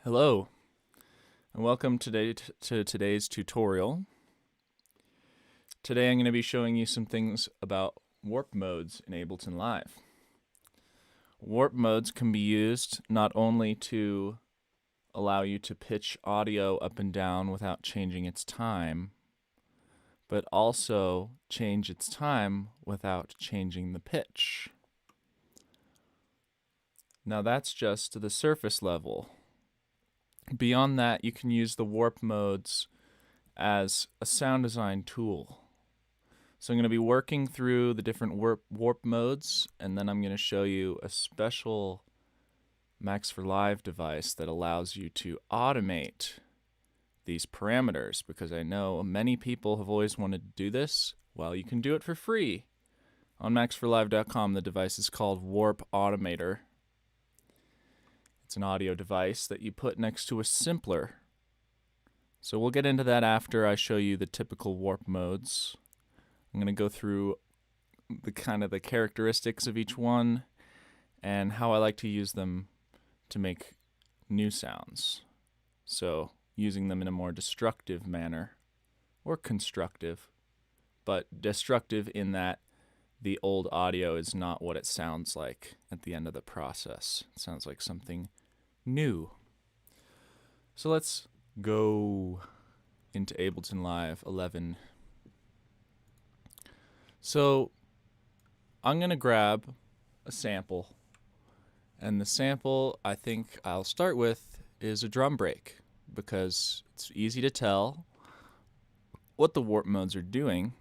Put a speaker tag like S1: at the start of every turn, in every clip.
S1: Hello, and welcome to today's tutorial. Today I'm going to be showing you some things about warp modes in Ableton Live. Warp modes can be used not only to allow you to pitch audio up and down without changing its time, but also change its time without changing the pitch. Now that's just the surface level. Beyond that, you can use the warp modes as a sound design tool. So I'm going to be working through the different warp modes, and then I'm going to show you a special Max for Live device that allows you to automate these parameters, because I know many people have always wanted to do this. Well, you can do it for free. On maxforlive.com, the device is called Warp Automator. It's an audio device that you put next to a simpler. So we'll get into that after I show you the typical warp modes. I'm going to go through the characteristics of each one and how I like to use them to make new sounds. So using them in a more destructive manner, or constructive, but destructive in that the old audio is not what it sounds like at the end of the process. It sounds like something new. So let's go into Ableton Live 11. So I'm going to grab a sample, and the sample I think I'll start with is a drum break, because it's easy to tell what the warp modes are doing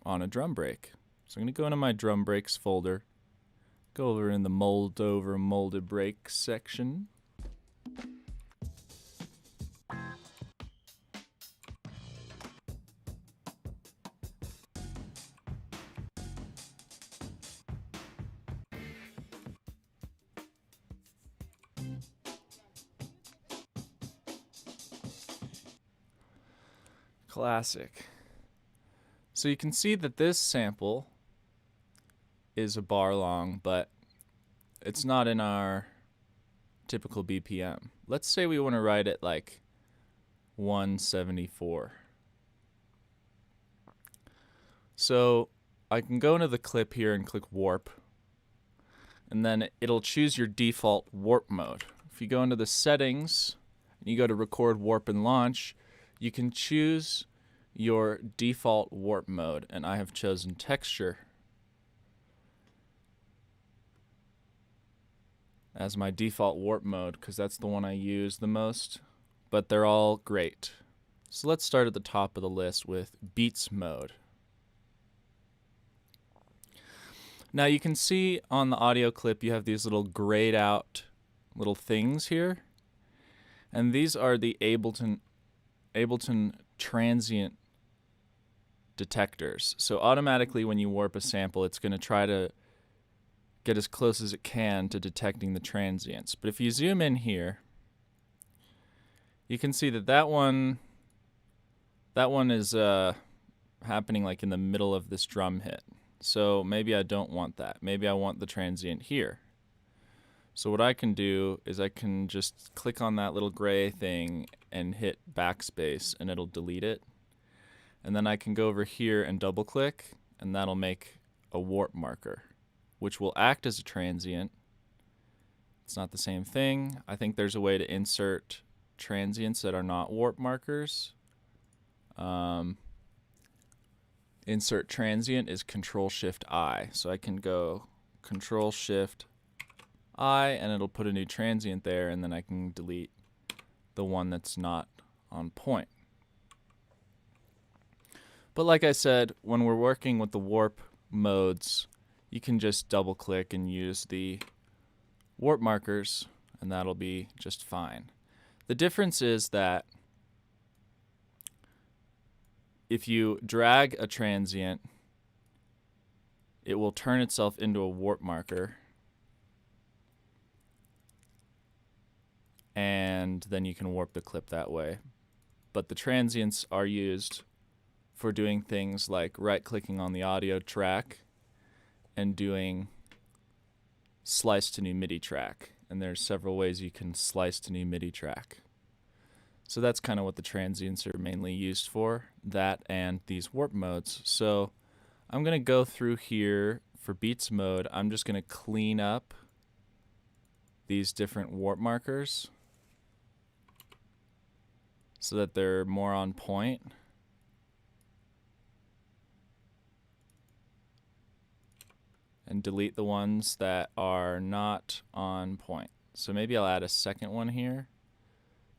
S1: on a drum break. So I'm going to go into my drum breaks folder, go over in the molded breaks section. Classic. So you can see that this sample is a bar long, but it's not in our typical BPM. Let's say we want to write it like 174. So I can go into the clip here and click warp, and then it'll choose your default warp mode. If you go into the settings and you go to record, warp, and launch, you can choose your default warp mode, and I have chosen texture as my default warp mode because that's the one I use the most, but they're all great. So let's start at the top of the list with beats mode. Now you can see on the audio clip you have these little grayed out little things here, and these are the Ableton Transient Detectors. So automatically when you warp a sample, it's going to try to get as close as it can to detecting the transients. But if you zoom in here, you can see that that one is happening like in the middle of this drum hit. So maybe I don't want that. Maybe I want the transient here. So what I can do is I can just click on that little gray thing and hit backspace, and it'll delete it. And then I can go over here and double click, and that'll make a warp marker, which will act as a transient. It's not the same thing. I think there's a way to insert transients that are not warp markers. Insert transient is Control-Shift-I. So I can go Control-Shift-I, and it'll put a new transient there, and then I can delete the one that's not on point. But like I said, when we're working with the warp modes, you can just double click and use the warp markers, and that'll be just fine. The difference is that if you drag a transient, it will turn itself into a warp marker, and then you can warp the clip that way. But the transients are used for doing things like right-clicking on the audio track and doing slice to new MIDI track. and there's several ways you can slice to new MIDI track. So that's kind of what the transients are mainly used for, that and these warp modes. So I'm going to go through here for beats mode. I'm just going to clean up these different warp markers so that they're more on point. And delete the ones that are not on point. So maybe I'll add a second one here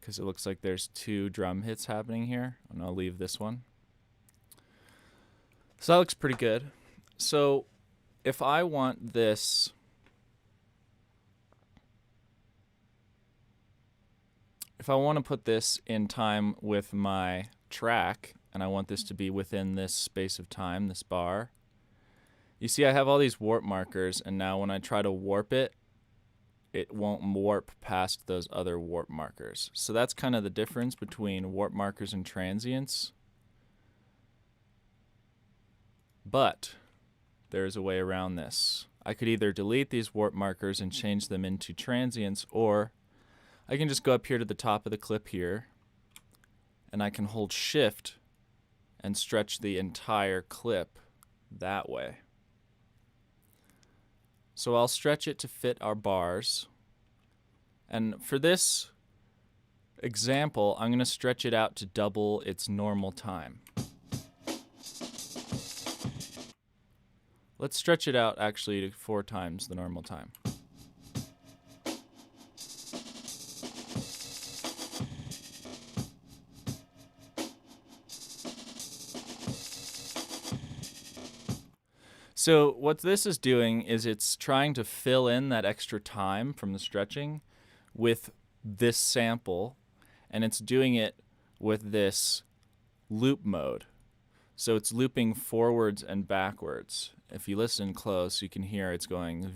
S1: because it looks like there's 2 drum hits happening here, and I'll leave this one. So that looks pretty good. So if I want this if I want to put this in time with my track, and I want this to be within this space of time, this bar, you see I have all these warp markers, and now when I try to warp it, it won't warp past those other warp markers. So that's kind of the difference between warp markers and transients. But there's a way around this. I could either delete these warp markers and change them into transients, or I can just go up here to the top of the clip here, and I can hold Shift and stretch the entire clip that way. So I'll stretch it to fit our bars. And for this example, I'm going to stretch it out to double its normal time. Let's stretch it out actually to 4 times the normal time. So what this is doing is it's trying to fill in that extra time from the stretching with this sample, and it's doing it with this loop mode. So it's looping forwards and backwards. If you listen close, you can hear it's going.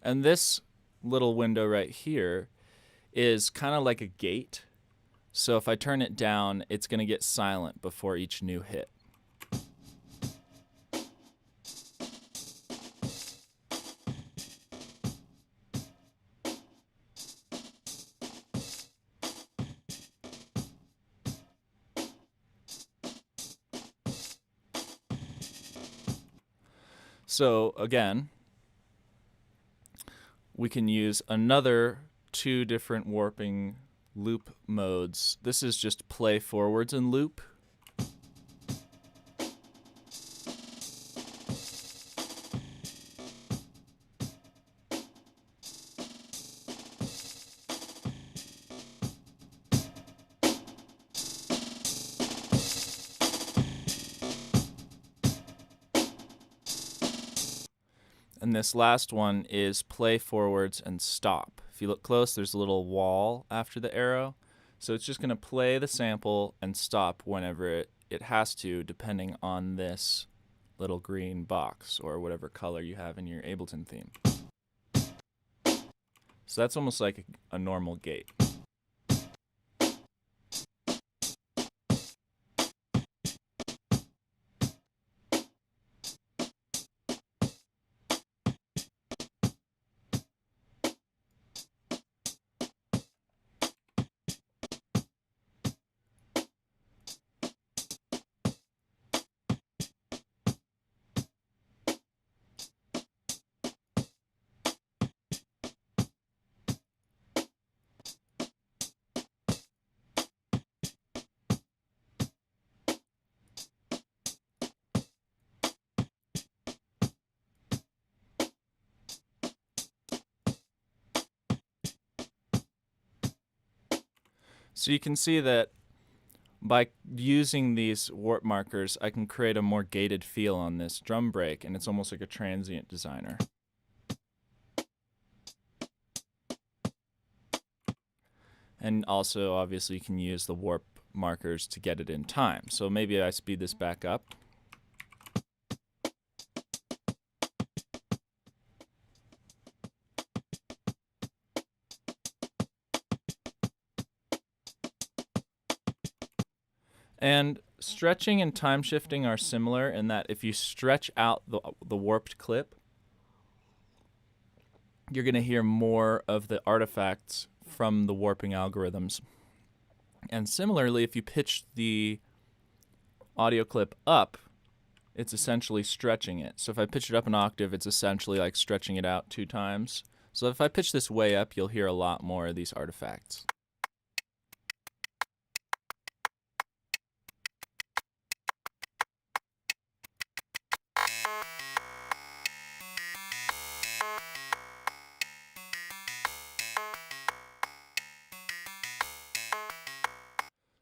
S1: And this little window right here is kind of like a gate. So if I turn it down, it's going to get silent before each new hit. So again, we can use another 2 different warping loop modes. This is just play forwards and loop. And this last one is play forwards and stop. If you look close, there's a little wall after the arrow. So it's just going to play the sample and stop whenever it has to, depending on this little green box or whatever color you have in your Ableton theme. So that's almost like a normal gate. So you can see that by using these warp markers, I can create a more gated feel on this drum break, and it's almost like a transient designer. And also, obviously, you can use the warp markers to get it in time. So maybe I speed this back up. And stretching and time shifting are similar in that if you stretch out the warped clip, you're going to hear more of the artifacts from the warping algorithms. And similarly, if you pitch the audio clip up, it's essentially stretching it. So if I pitch it up an octave, it's essentially like stretching it out 2 times. So if I pitch this way up, you'll hear a lot more of these artifacts.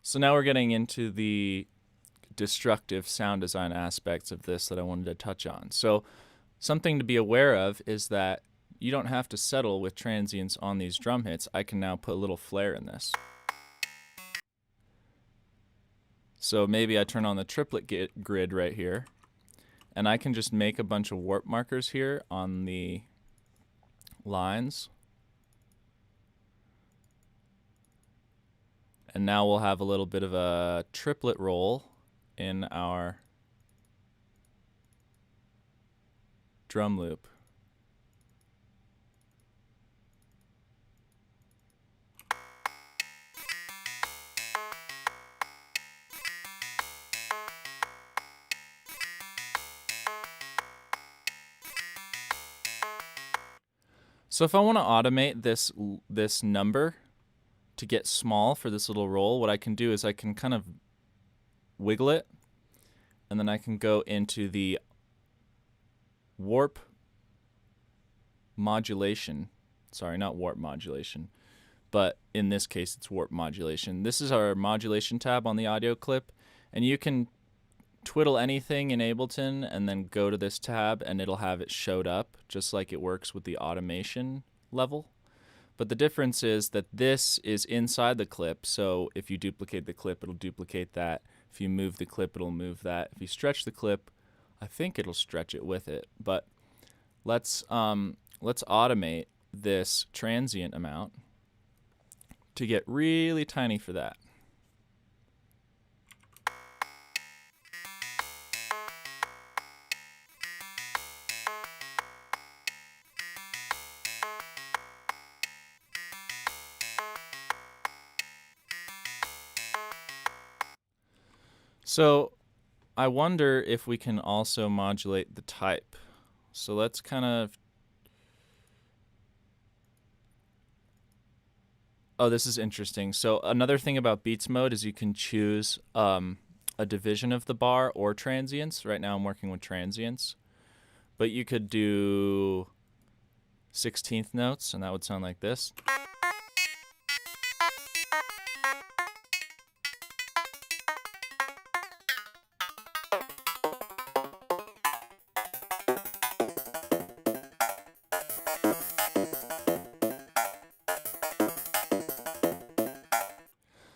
S1: So now we're getting into the destructive sound design aspects of this that I wanted to touch on. So something to be aware of is that you don't have to settle with transients on these drum hits. I can now put a little flair in this. So maybe I turn on the triplet grid right here, and I can just make a bunch of warp markers here on the lines. And now we'll have a little bit of a triplet roll in our drum loop. So if I want to automate this number to get small for this little roll, what I can do is I can kind of wiggle it, and then I can go into the warp modulation. Sorry, not warp modulation, but in this case it's warp modulation. This is our modulation tab on the audio clip, and you can twiddle anything in Ableton and then go to this tab and it'll have it showed up just like it works with the automation level. But the difference is that this is inside the clip, so if you duplicate the clip, it'll duplicate that. If you move the clip, it'll move that. If you stretch the clip, I think it'll stretch it with it. But let's automate this transient amount to get really tiny for that. So I wonder if we can also modulate the type. So let's kind of... Oh, this is interesting. So another thing about beats mode is you can choose a division of the bar or transients. Right now I'm working with transients. But you could do 16th notes, and that would sound like this.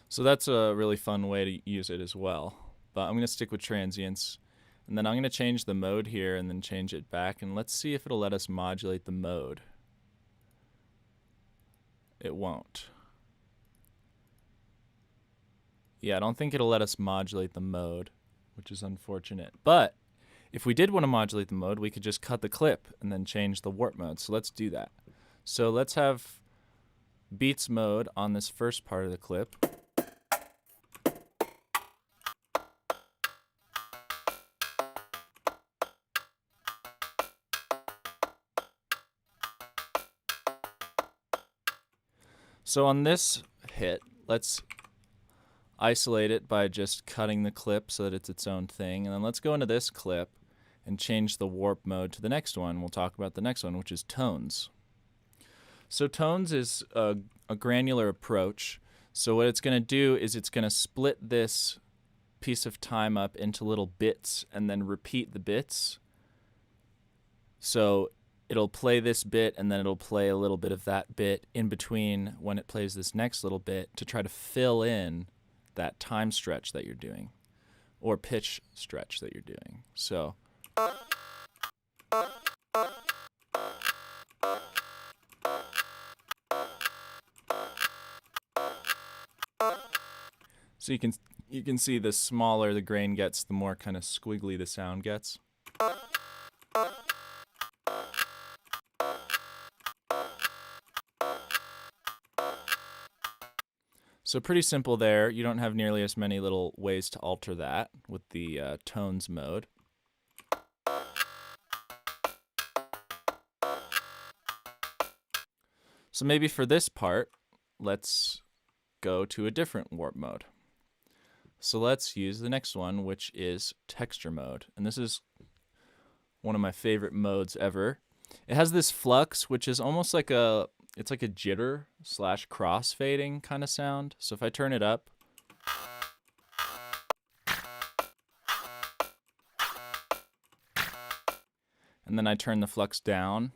S1: So that's a really fun way to use it as well. But I'm going to stick with transients. And then I'm going to change the mode here and then change it back. And let's see if it'll let us modulate the mode. It won't. Yeah, I don't think it'll let us modulate the mode, which is unfortunate. But if we did want to modulate the mode, we could just cut the clip and then change the warp mode. So let's do that. So let's have beats mode on this first part of the clip. So on this hit, let's isolate it by just cutting the clip so that it's its own thing. And then let's go into this clip and change the warp mode to the next one. We'll talk about the next one, which is tones. So tones is a granular approach. So what it's going to do is it's going to split this piece of time up into little bits and then repeat the bits. So it'll play this bit and then it'll play a little bit of that bit in between when it plays this next little bit to try to fill in that time stretch that you're doing or pitch stretch that you're doing. So you can You can see the smaller the grain gets, the more kind of squiggly the sound gets. So pretty simple there. You don't have nearly as many little ways to alter that with the tones mode. So maybe for this part, let's go to a different warp mode. So let's use the next one, which is texture mode. And this is one of my favorite modes ever. It has this flux, which is almost like it's like a jitter / crossfading kind of sound. So if I turn it up, and then I turn the flux down,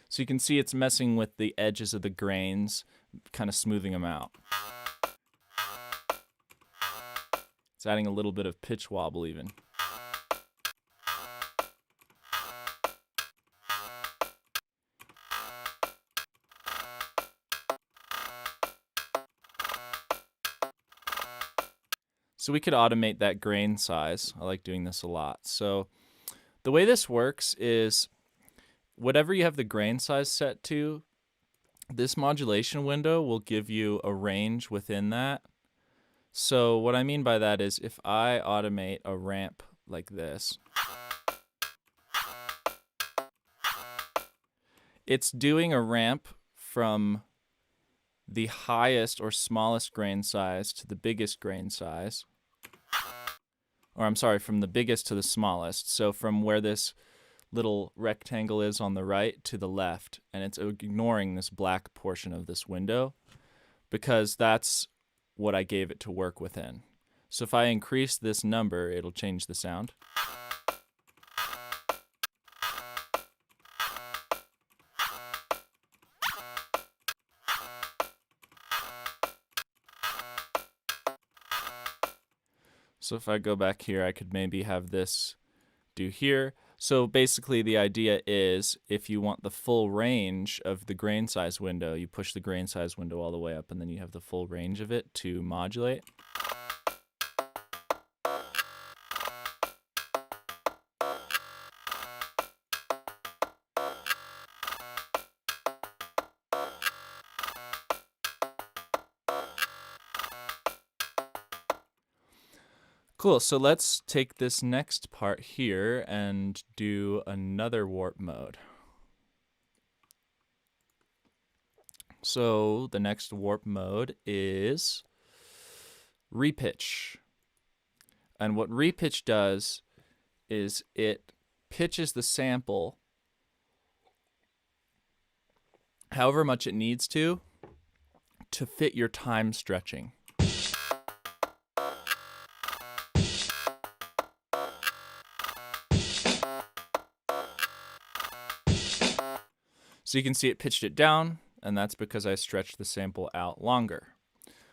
S1: so you can see it's messing with the edges of the grains, kind of smoothing them out. It's adding a little bit of pitch wobble even. So we could automate that grain size. I like doing this a lot. So the way this works is whatever you have the grain size set to, this modulation window will give you a range within that. So what I mean by that is if I automate a ramp like this, it's doing a ramp from the highest or smallest grain size to the biggest grain size. Or I'm sorry, from the biggest to the smallest. So from where this little rectangle is on the right to the left, and it's ignoring this black portion of this window because that's what I gave it to work within. So if I increase this number, it'll change the sound. So if I go back here, I could maybe have this do here. So basically the idea is if you want the full range of the grain size window, you push the grain size window all the way up and then you have the full range of it to modulate. Cool, so let's take this next part here and do another warp mode. So the next warp mode is repitch. And what repitch does is it pitches the sample however much it needs to fit your time stretching. So you can see it pitched it down, and that's because I stretched the sample out longer.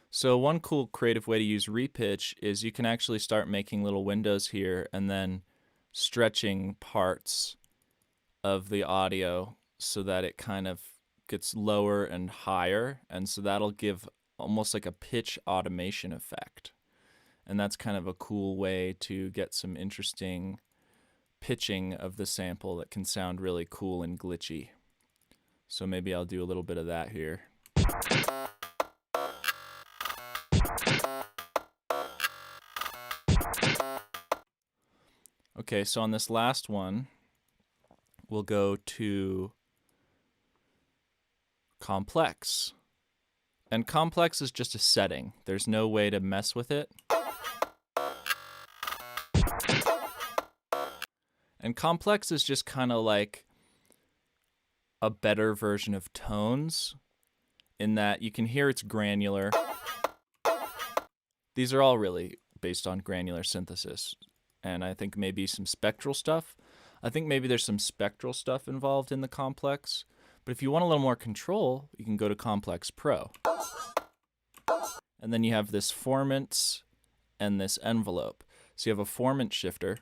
S1: So one cool creative way to use repitch is you can actually start making little windows here and then stretching parts of the audio so that it kind of gets lower and higher, and so that'll give almost like a pitch automation effect. And that's kind of a cool way to get some interesting pitching of the sample that can sound really cool and glitchy. So maybe I'll do a little bit of that here. Okay, so on this last one, we'll go to complex. And complex is just a setting. There's no way to mess with it. And complex is just kind of like a better version of tones in that you can hear it's granular. These are all really based on granular synthesis. And I think maybe some spectral stuff. I think maybe there's some spectral stuff involved in the complex. But if you want a little more control, you can go to Complex Pro. And then you have this formants and this envelope. So you have a Formant Shifter.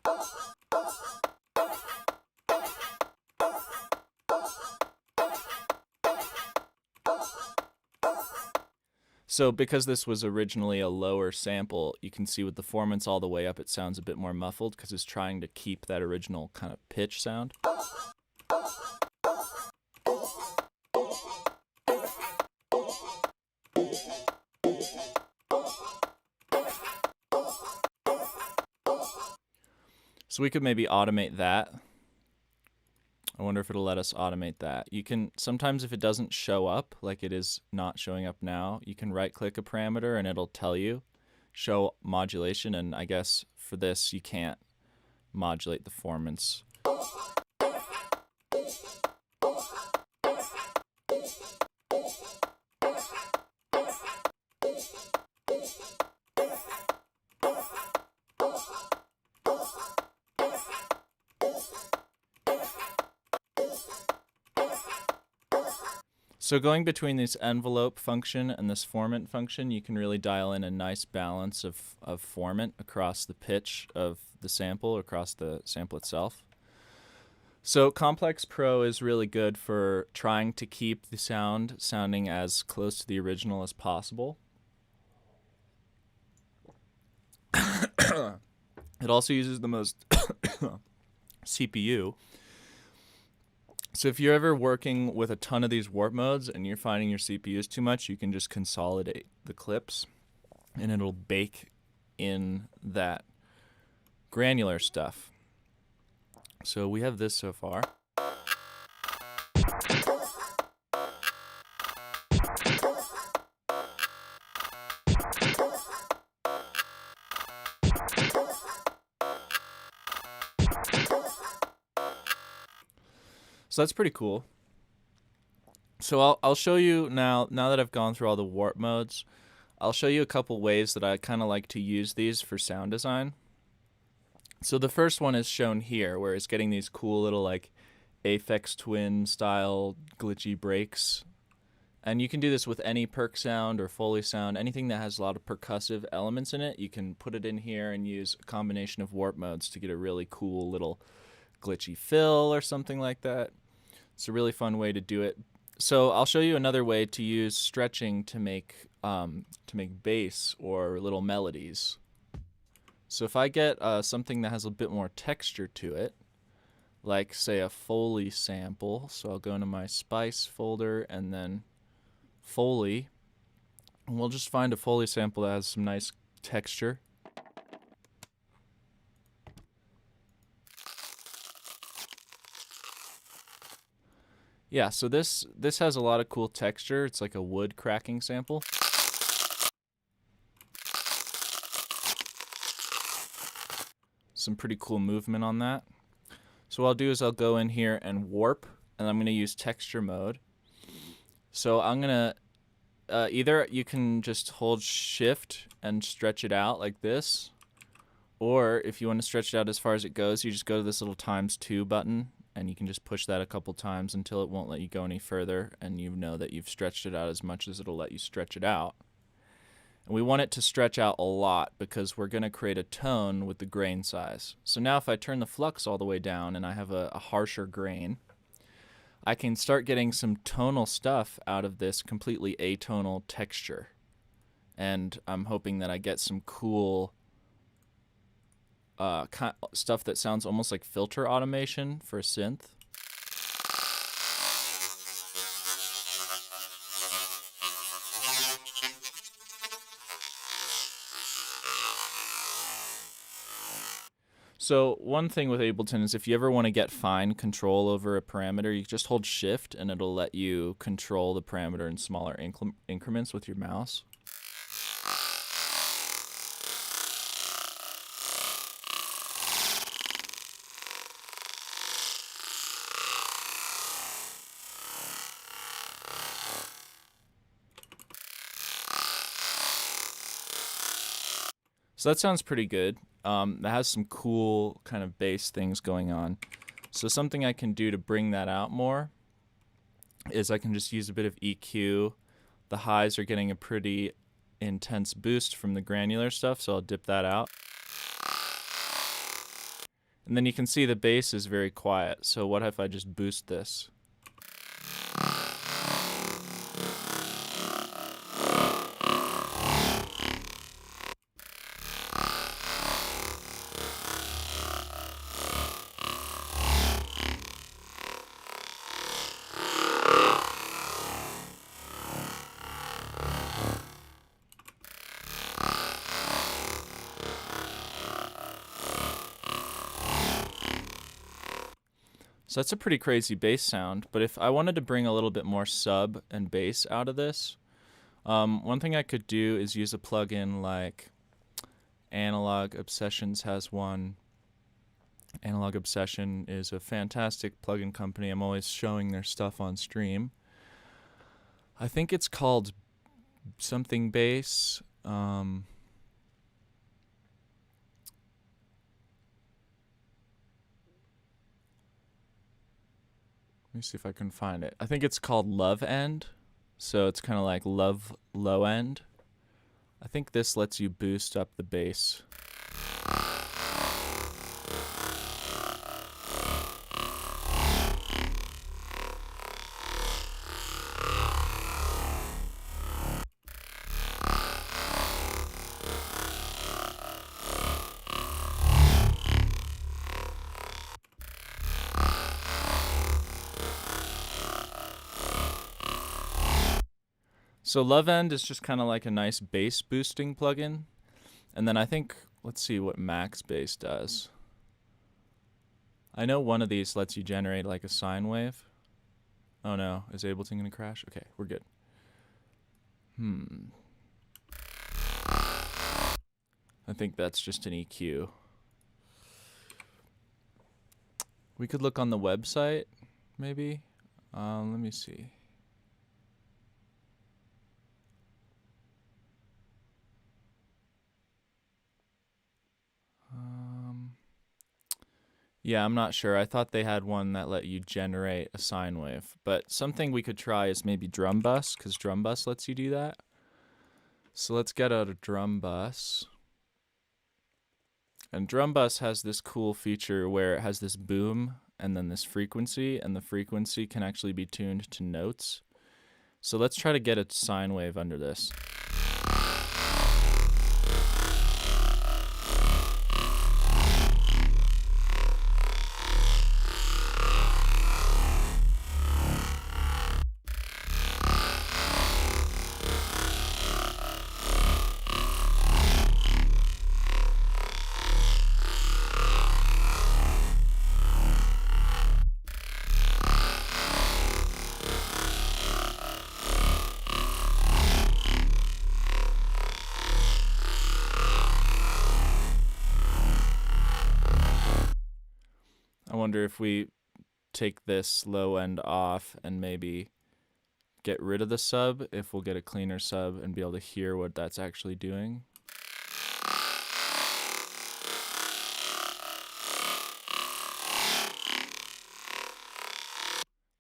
S1: So because this was originally a lower sample, you can see with the formants all the way up, it sounds a bit more muffled because it's trying to keep that original kind of pitch sound. So we could maybe automate that. I wonder if it'll let us automate that. You can, sometimes if it doesn't show up, like it is not showing up now, you can right click a parameter and it'll tell you, show modulation, and I guess for this you can't modulate the formants. So going between this envelope function and this formant function, you can really dial in a nice balance of formant across the pitch of the sample, across the sample itself. So Complex Pro is really good for trying to keep the sound sounding as close to the original as possible. It also uses the most CPU. So if you're ever working with a ton of these warp modes and you're finding your CPU is too much, you can just consolidate the clips and it'll bake in that granular stuff. So we have this so far. So that's pretty cool. So I'll show you now that I've gone through all the warp modes, I'll show you a couple ways that I kind of like to use these for sound design. So the first one is shown here, where it's getting these cool little like Aphex Twin style glitchy breaks. And you can do this with any perk sound or Foley sound, anything that has a lot of percussive elements in it. You can put it in here and use a combination of warp modes to get a really cool little glitchy fill or something like that. It's a really fun way to do it. So I'll show you another way to use stretching to make bass or little melodies. So if I get something that has a bit more texture to it, like say a Foley sample, so I'll go into my Spice folder and then Foley, and we'll just find a Foley sample that has some nice texture. Yeah, so this has a lot of cool texture. It's like a wood cracking sample. Some pretty cool movement on that. So what I'll do is I'll go in here and warp, and I'm going to use texture mode. So I'm going to, either you can just hold shift and stretch it out like this, or if you want to stretch it out as far as it goes, you just go to this little ×2 button, and you can just push that a couple times until it won't let you go any further, and you know that you've stretched it out as much as it'll let you stretch it out. And we want it to stretch out a lot because we're going to create a tone with the grain size. So now if I turn the flux all the way down and I have a harsher grain, I can start getting some tonal stuff out of this completely atonal texture. And I'm hoping that I get some cool stuff that sounds almost like filter automation for a synth. So one thing with Ableton is if you ever want to get fine control over a parameter, you just hold shift and it'll let you control the parameter in smaller increments with your mouse. So that sounds pretty good. That has some cool kind of bass things going on. So something I can do to bring that out more is I can just use a bit of EQ. The highs are getting a pretty intense boost from the granular stuff, so I'll dip that out. And then you can see the bass is very quiet. So what if I just boost this? So that's a pretty crazy bass sound, but if I wanted to bring a little bit more sub and bass out of this, one thing I could do is use a plugin like Analog Obsessions has one. Analog Obsession is a fantastic plugin company. I'm always showing their stuff on stream. I think it's called something bass. Let me see if I can find it. I think it's called Love End. So it's kind of like Love Low End. I think this lets you boost up the bass. So Love End is just kind of like a nice bass boosting plugin. And then I think, let's see what Max Bass does. I know one of these lets you generate like a sine wave. Oh no, is Ableton gonna crash? Okay, we're good. I think that's just an EQ. We could look on the website, maybe. Let me see. Yeah, I'm not sure. I thought they had one that let you generate a sine wave. But something we could try is maybe Drum Bus, because Drum Bus lets you do that. So let's get out of Drum Bus. And Drum Bus has this cool feature where it has this boom and then this frequency, and the frequency can actually be tuned to notes. So let's try to get a sine wave under this. I wonder if we take this low end off and maybe get rid of the sub, if we'll get a cleaner sub and be able to hear what that's actually doing.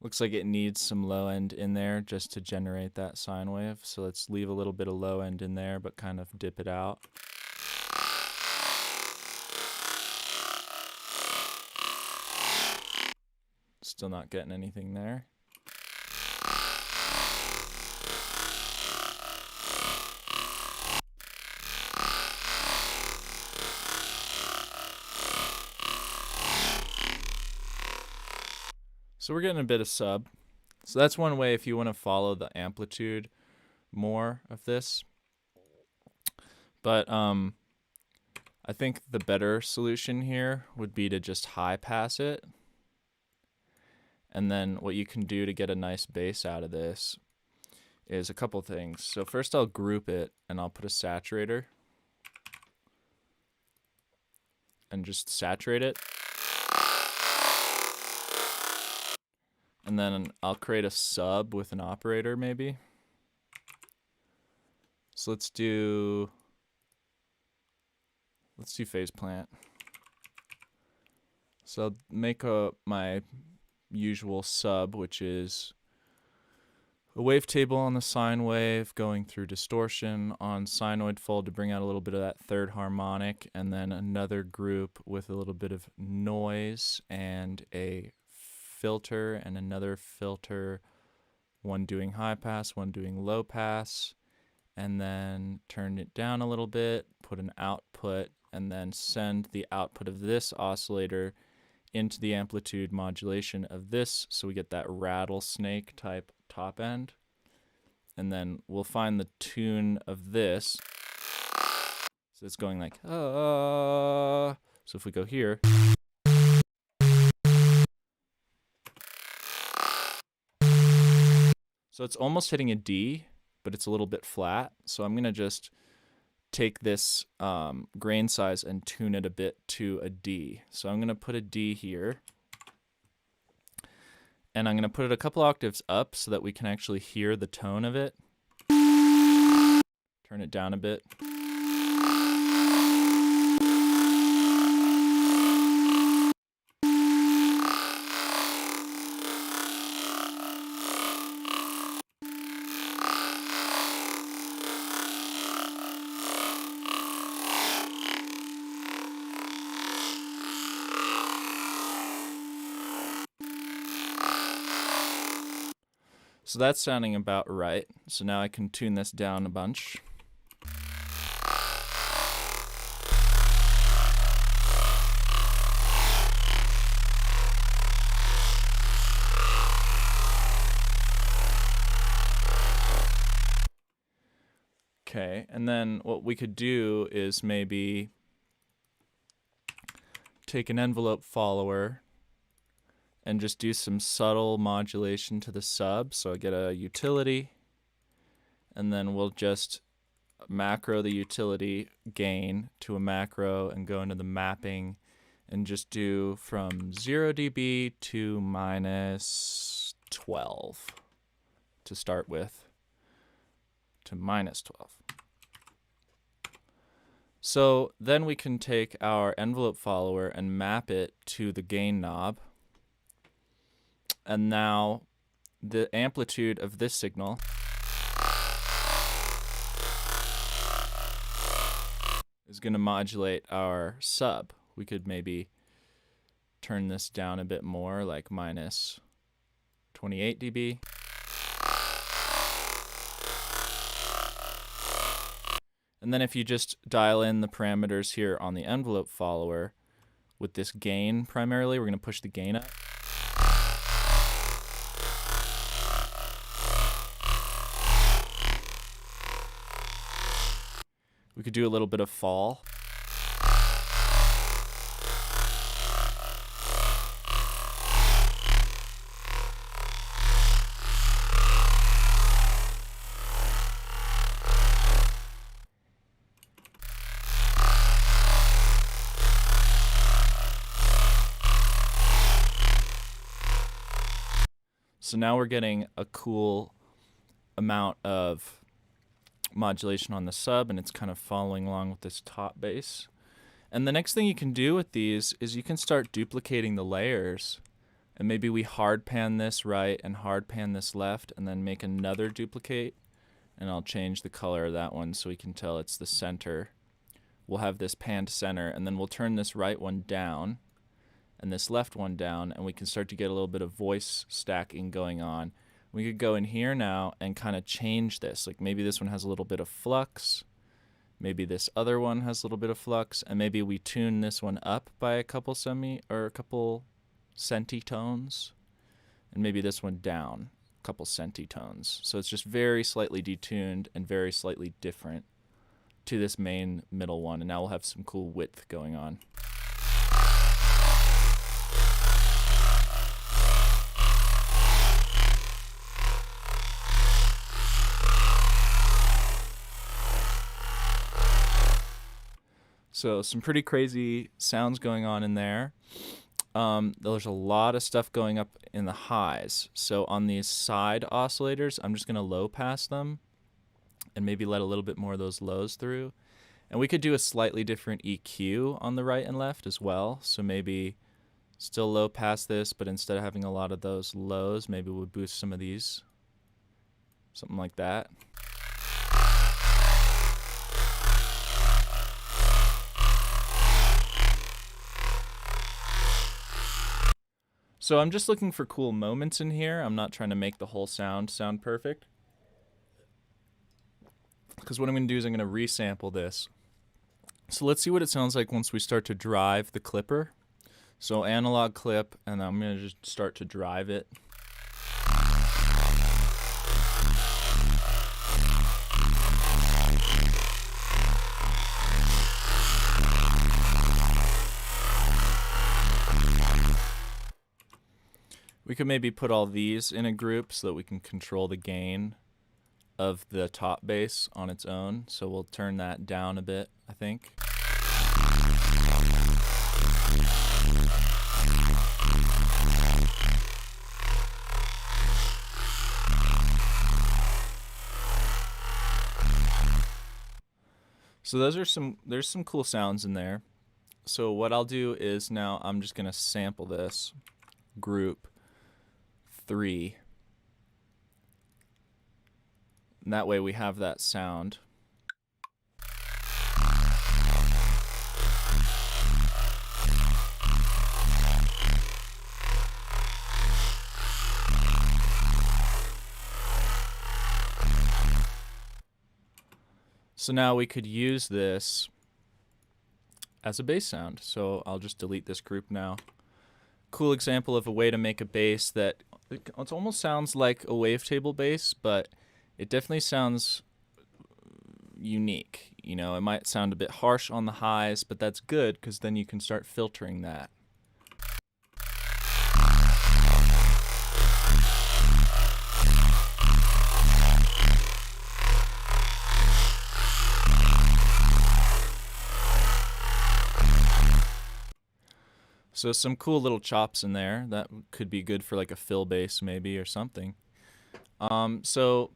S1: Looks like it needs some low end in there just to generate that sine wave. So let's leave a little bit of low end in there, but kind of dip it out. Still not getting anything there. So we're getting a bit of sub. So that's one way if you want to follow the amplitude more of this. But I think the better solution here would be to just high pass it. And then what you can do to get a nice bass out of this is a couple things. So first I'll group it and I'll put a saturator and just saturate it. And then I'll create a sub with an operator maybe. So let's do phase plant. So I'll make my usual sub, which is a wavetable on the sine wave going through distortion on sinoid fold to bring out a little bit of that third harmonic, and then another group with a little bit of noise and a filter and another filter, one doing high pass, one doing low pass, and then turn it down a little bit, put an output, and then send the output of this oscillator into the amplitude modulation of this, so we get that rattlesnake type top end. And then we'll find the tune of this. So it's going like, so if we go here, So it's almost hitting a D, but it's a little bit flat. So I'm going to just take this grain size and tune it a bit to a D. So I'm going to put a D here. And I'm going to put it a couple octaves up so that we can actually hear the tone of it. Turn it down a bit. So that's sounding about right. So now I can tune this down a bunch. Okay, and then what we could do is maybe take an envelope follower and just do some subtle modulation to the sub. So I get a utility, and then we'll just macro the utility gain to a macro and go into the mapping and just do from 0 dB to minus 12 to start with, to minus 12. So then we can take our envelope follower and map it to the gain knob. And now the amplitude of this signal is going to modulate our sub. We could maybe turn this down a bit more, like minus 28 dB. And then if you just dial in the parameters here on the envelope follower with this gain primarily, we're going to push the gain up. We could do a little bit of fall. So now we're getting a cool amount of modulation on the sub, and it's kind of following along with this top bass. And the next thing you can do with these is you can start duplicating the layers, and maybe we hard pan this right and hard pan this left and then make another duplicate, and I'll change the color of that one so we can tell it's the center. We'll have this pan to center, and then we'll turn this right one down and this left one down, and we can start to get a little bit of voice stacking going on. We could go in here now and kind of change this. Like maybe this one has a little bit of flux, maybe this other one has a little bit of flux, and maybe we tune this one up by a couple centitones, and maybe this one down a couple centitones. So it's just very slightly detuned and very slightly different to this main middle one, and now we'll have some cool width going on. So some pretty crazy sounds going on in there. There's a lot of stuff going up in the highs. So on these side oscillators, I'm just going to low pass them and maybe let a little bit more of those lows through. And we could do a slightly different EQ on the right and left as well. So maybe still low pass this, but instead of having a lot of those lows, maybe we'll boost some of these. Something like that. So I'm just looking for cool moments in here. I'm not trying to make the whole sound perfect. Because what I'm going to do is I'm going to resample this. So let's see what it sounds like once we start to drive the clipper. So analog clip, and I'm going to just start to drive it. We could maybe put all these in a group so that we can control the gain of the top bass on its own. So we'll turn that down a bit, I think. So there's some cool sounds in there. So what I'll do is now I'm just going to sample this group 3. And that way we have that sound. So now we could use this as a bass sound. So I'll just delete this group now. Cool example of a way to make a bass that it almost sounds like a wavetable bass, but it definitely sounds unique. You know, it might sound a bit harsh on the highs, but that's good because then you can start filtering that. So some cool little chops in there that could be good for like a fill bass maybe or something. So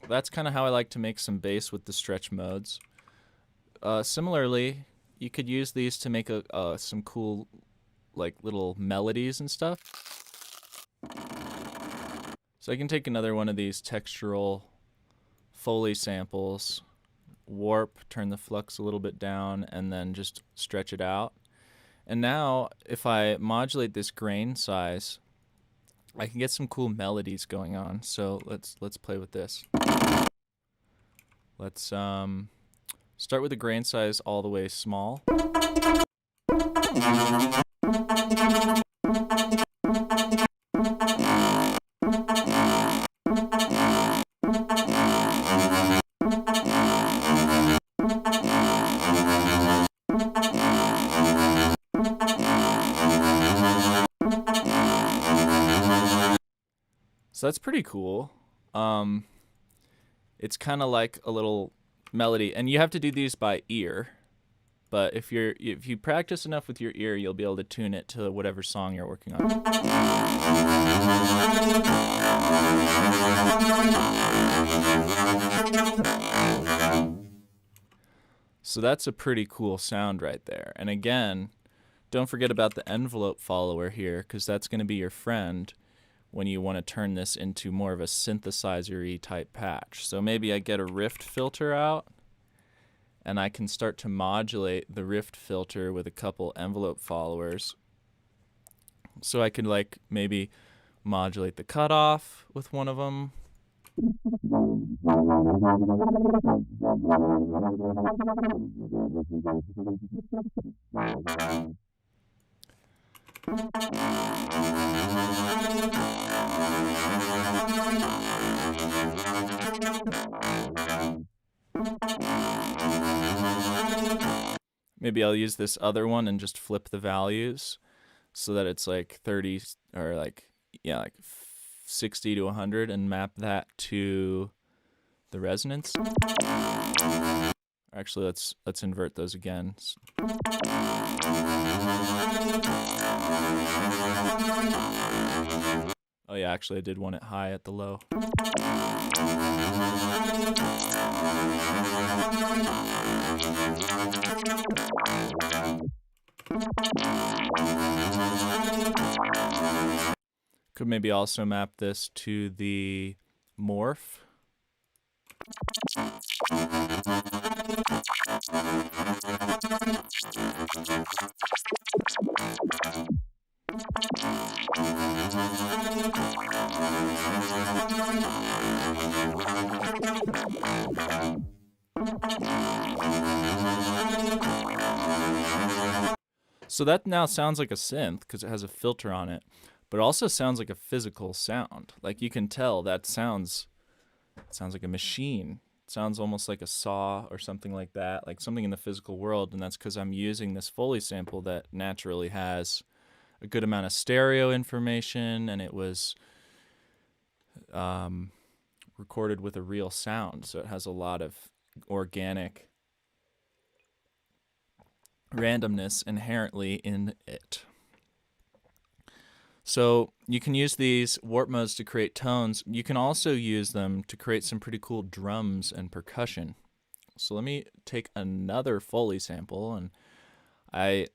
S1: that's kind of how I like to make some bass with the stretch modes. Similarly, you could use these to make some cool like little melodies and stuff. So I can take another one of these textural Foley samples, warp, turn the flux a little bit down, and then just stretch it out. And now, if I modulate this grain size, I can get some cool melodies going on. So let's play with this. Let's start with the grain size all the way small. So that's pretty cool. It's kind of like a little melody, and you have to do these by ear. But if you practice enough with your ear, you'll be able to tune it to whatever song you're working on. So that's a pretty cool sound right there. And again, don't forget about the envelope follower here, because that's going to be your friend when you want to turn this into more of a synthesizer-y type patch. So maybe I get a rift filter out, and I can start to modulate the rift filter with a couple envelope followers. So I could like maybe modulate the cutoff with one of them. Maybe I'll use this other one and just flip the values so that it's like 30 or like 60 to 100 and map that to the resonance. Actually, let's invert those again. Oh yeah, actually I did want it high at the low. Could maybe also map this to the morph. So that now sounds like a synth because it has a filter on it, but it also sounds like a physical sound. Like you can tell that sounds like a machine. It sounds almost like a saw or something like that, like something in the physical world, and that's because I'm using this Foley sample that naturally has a good amount of stereo information, and it was recorded with a real sound, so it has a lot of organic randomness inherently in it. So you can use these warp modes to create tones. You can also use them to create some pretty cool drums and percussion. So let me take another Foley sample, and I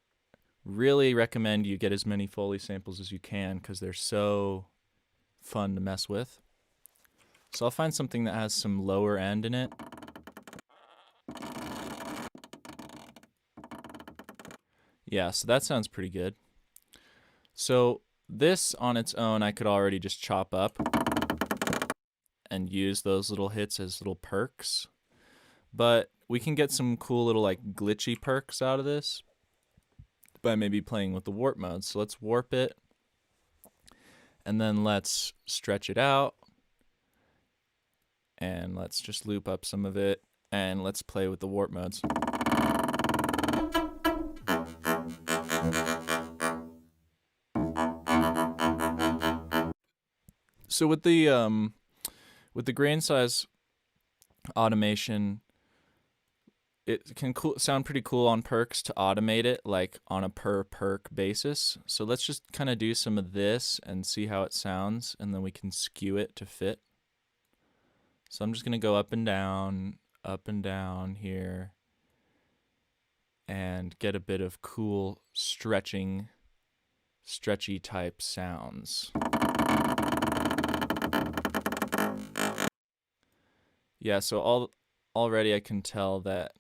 S1: really recommend you get as many Foley samples as you can because they're so fun to mess with. So I'll find something that has some lower end in it. Yeah, so that sounds pretty good. So this on its own, I could already just chop up and use those little hits as little perks. But we can get some cool little like glitchy perks out of this by maybe playing with the warp mode. So let's warp it, and then let's stretch it out, and let's just loop up some of it, and let's play with the warp modes. So with the grain size automation, it can sound pretty cool on perks to automate it like on a per perk basis. So let's just kind of do some of this and see how it sounds, and then we can skew it to fit. So I'm just going to go up and down here, and get a bit of cool stretchy type sounds. Yeah, so already I can tell that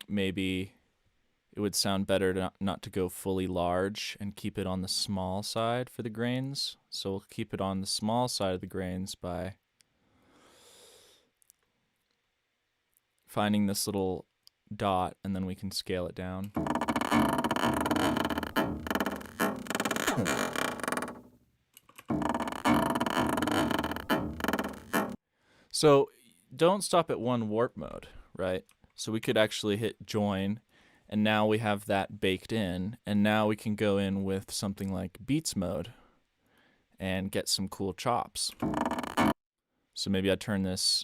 S1: maybe it would sound better not to go fully large and keep it on the small side for the grains. So we'll keep it on the small side of the grains by finding this little dot, and then we can scale it down. So don't stop at one warp mode, right? So we could actually hit join, and now we have that baked in, and now we can go in with something like beats mode and get some cool chops. So maybe I turn this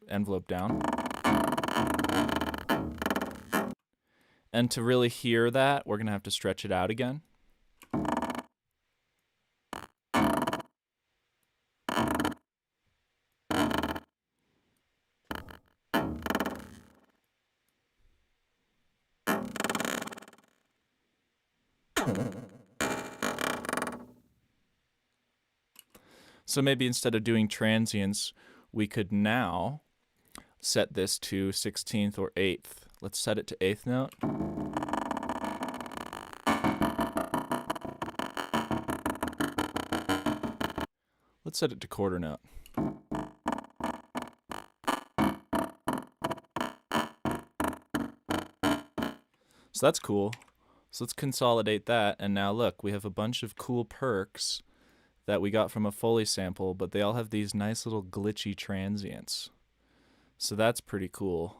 S1: envelope down. And to really hear that, we're going to have to stretch it out again. So maybe instead of doing transients, we could now set this to 16th or 8th. Let's set it to 8th note. Let's set it to quarter note. So that's cool. So let's consolidate that, and now look, we have a bunch of cool perks that we got from a Foley sample, but they all have these nice little glitchy transients. So that's pretty cool.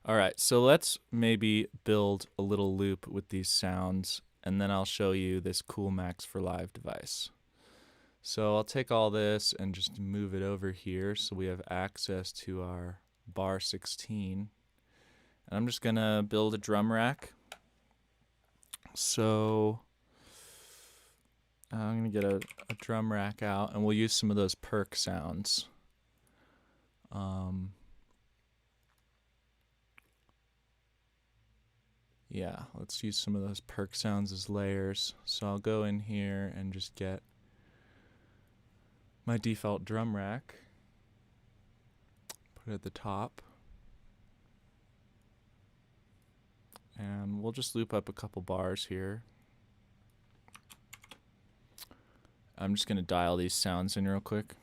S1: All right, so let's maybe build a little loop with these sounds, and then I'll show you this cool Max for Live device. So I'll take all this and just move it over here so we have access to our bar 16. And I'm just gonna build a drum rack. So I'm gonna get a drum rack out, and we'll use some of those perk sounds. Yeah, let's use some of those perk sounds as layers. So I'll go in here and just get my default drum rack, put it at the top, and we'll just loop up a couple bars here. I'm just going to dial these sounds in real quick.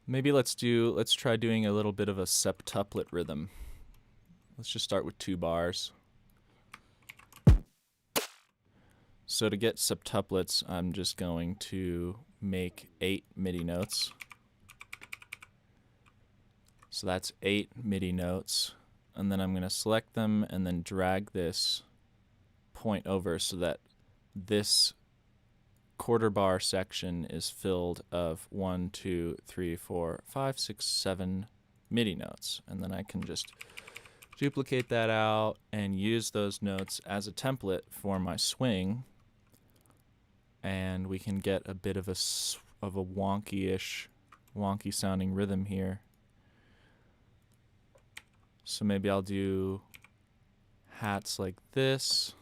S1: Maybe let's try doing a little bit of a septuplet rhythm. Let's just start with 2 bars. So to get septuplets, I'm just going to make 8 MIDI notes. So that's 8 MIDI notes. And then I'm going to select them and then drag this point over so that this quarter bar section is filled of 1, 2, 3, 4, 5, 6, 7 MIDI notes. And then I can just duplicate that out and use those notes as a template for my swing. And we can get a bit of a wonky sounding rhythm here. So maybe I'll do hats like this.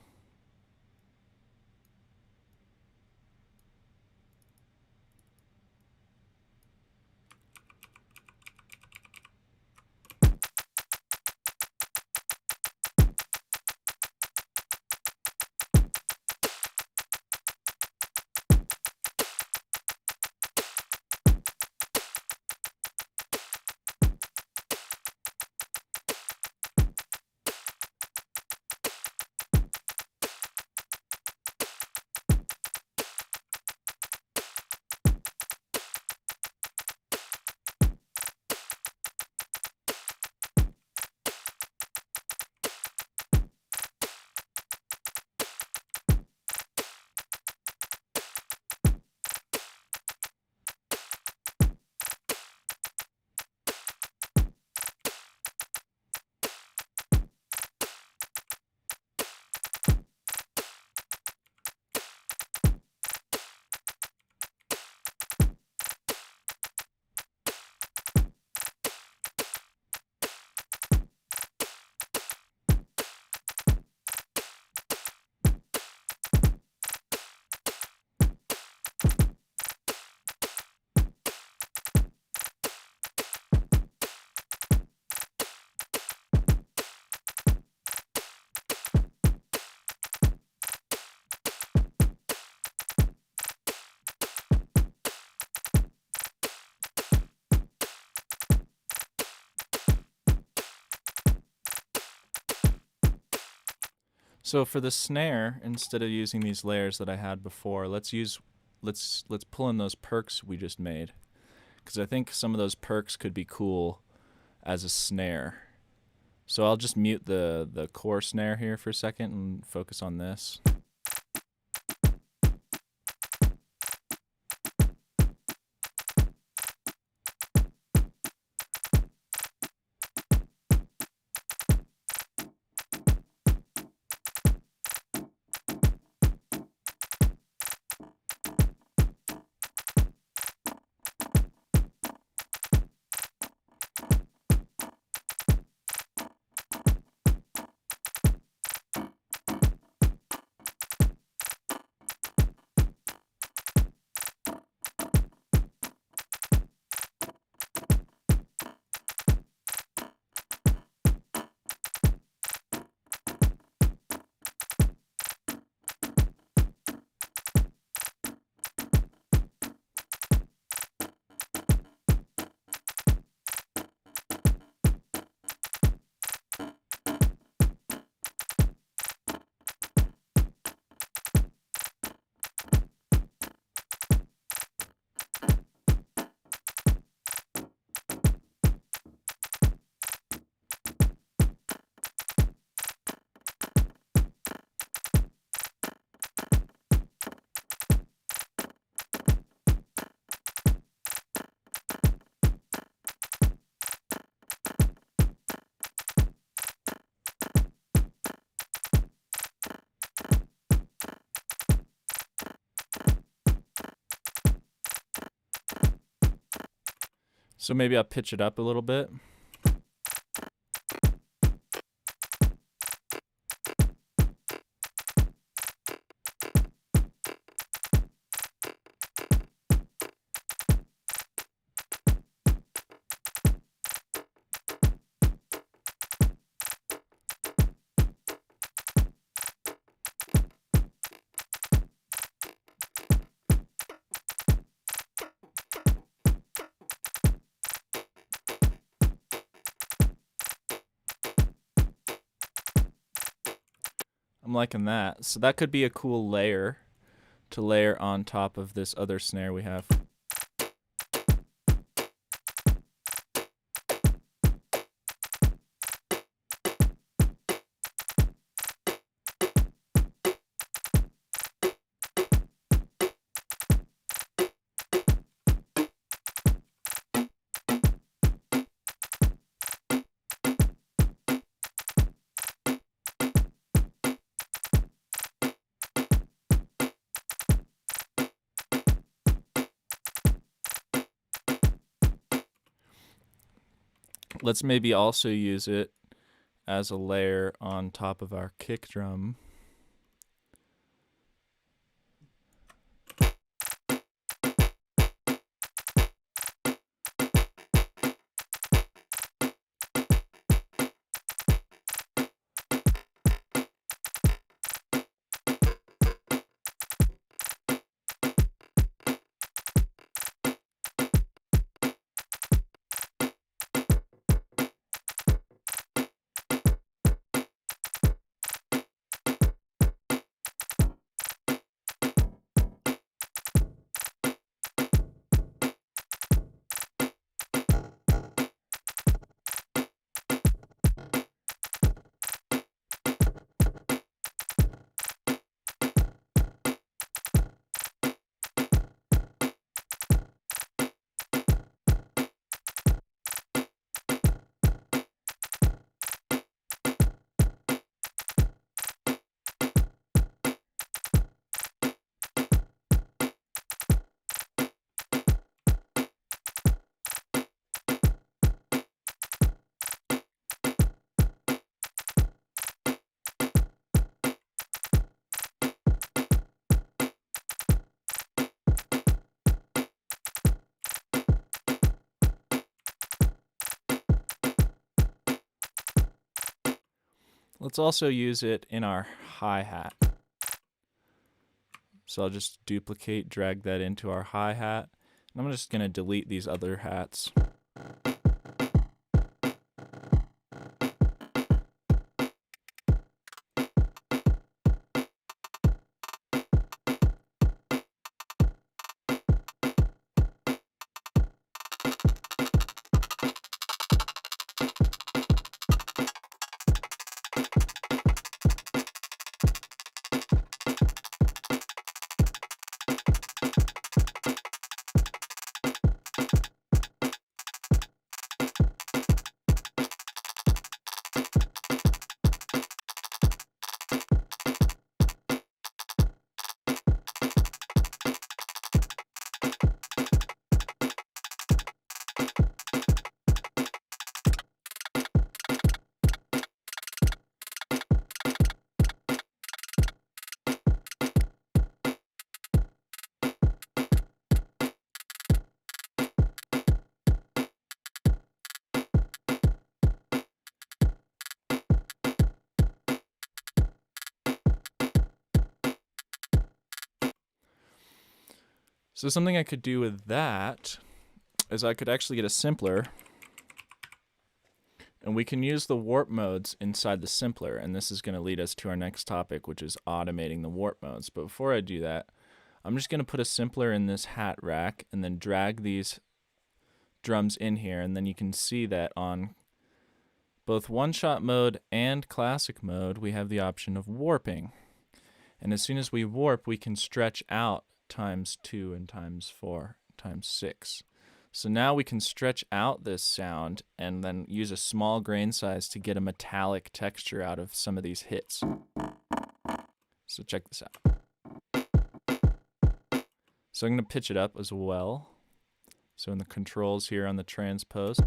S1: So for the snare, instead of using these layers that I had before, let's pull in those perks we just made, because I think some of those perks could be cool as a snare. So I'll just mute the core snare here for a second and focus on this. So maybe I'll pitch it up a little bit. I'm liking that. So that could be a cool layer to layer on top of this other snare we have. Let's maybe also use it as a layer on top of our kick drum. Let's also use it in our hi-hat. So I'll just duplicate, drag that into our hi-hat. And I'm just going to delete these other hats. So something I could do with that is I could actually get a simpler, and we can use the warp modes inside the simpler, and this is going to lead us to our next topic, which is automating the warp modes. But before I do that, I'm just going to put a simpler in this hat rack and then drag these drums in here, and then you can see that on both one-shot mode and classic mode, we have the option of warping. And as soon as we warp, we can stretch out ×2 and ×4, ×6. So now we can stretch out this sound and then use a small grain size to get a metallic texture out of some of these hits. So check this out. So I'm going to pitch it up as well. So in the controls here on the Transpose.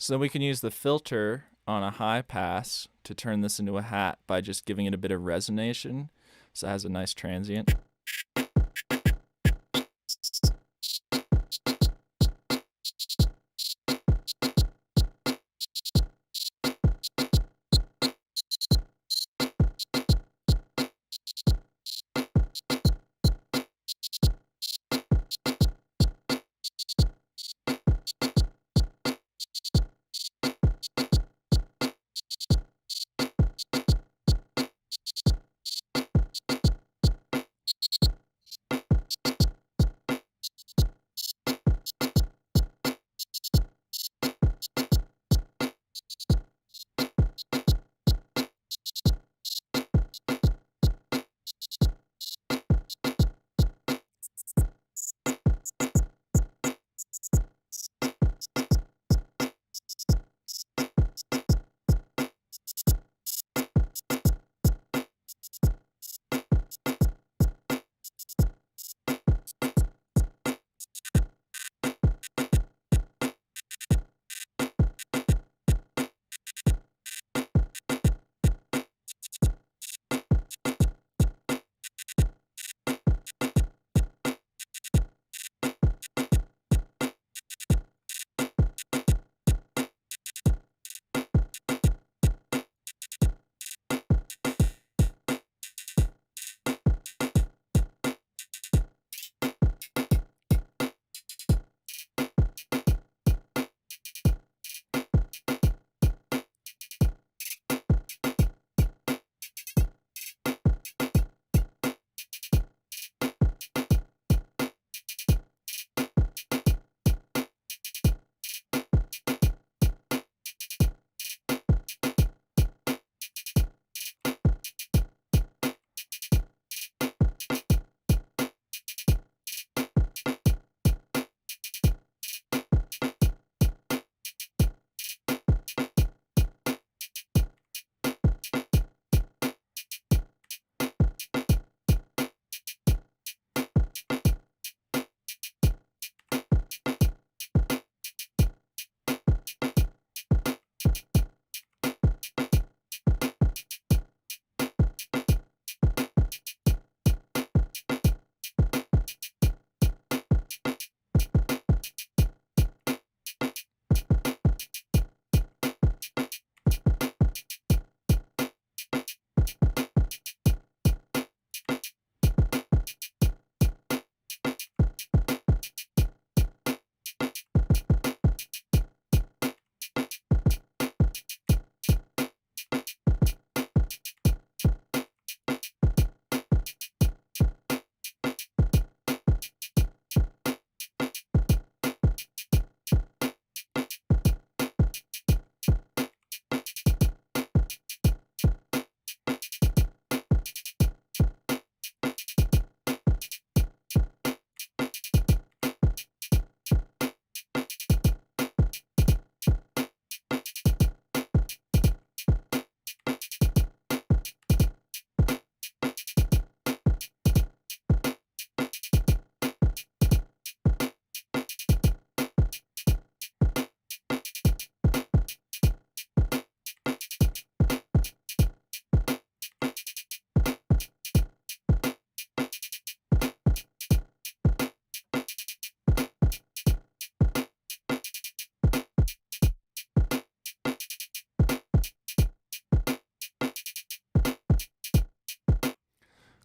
S1: So then we can use the filter on a high pass to turn this into a hat by just giving it a bit of resonation. So it has a nice transient.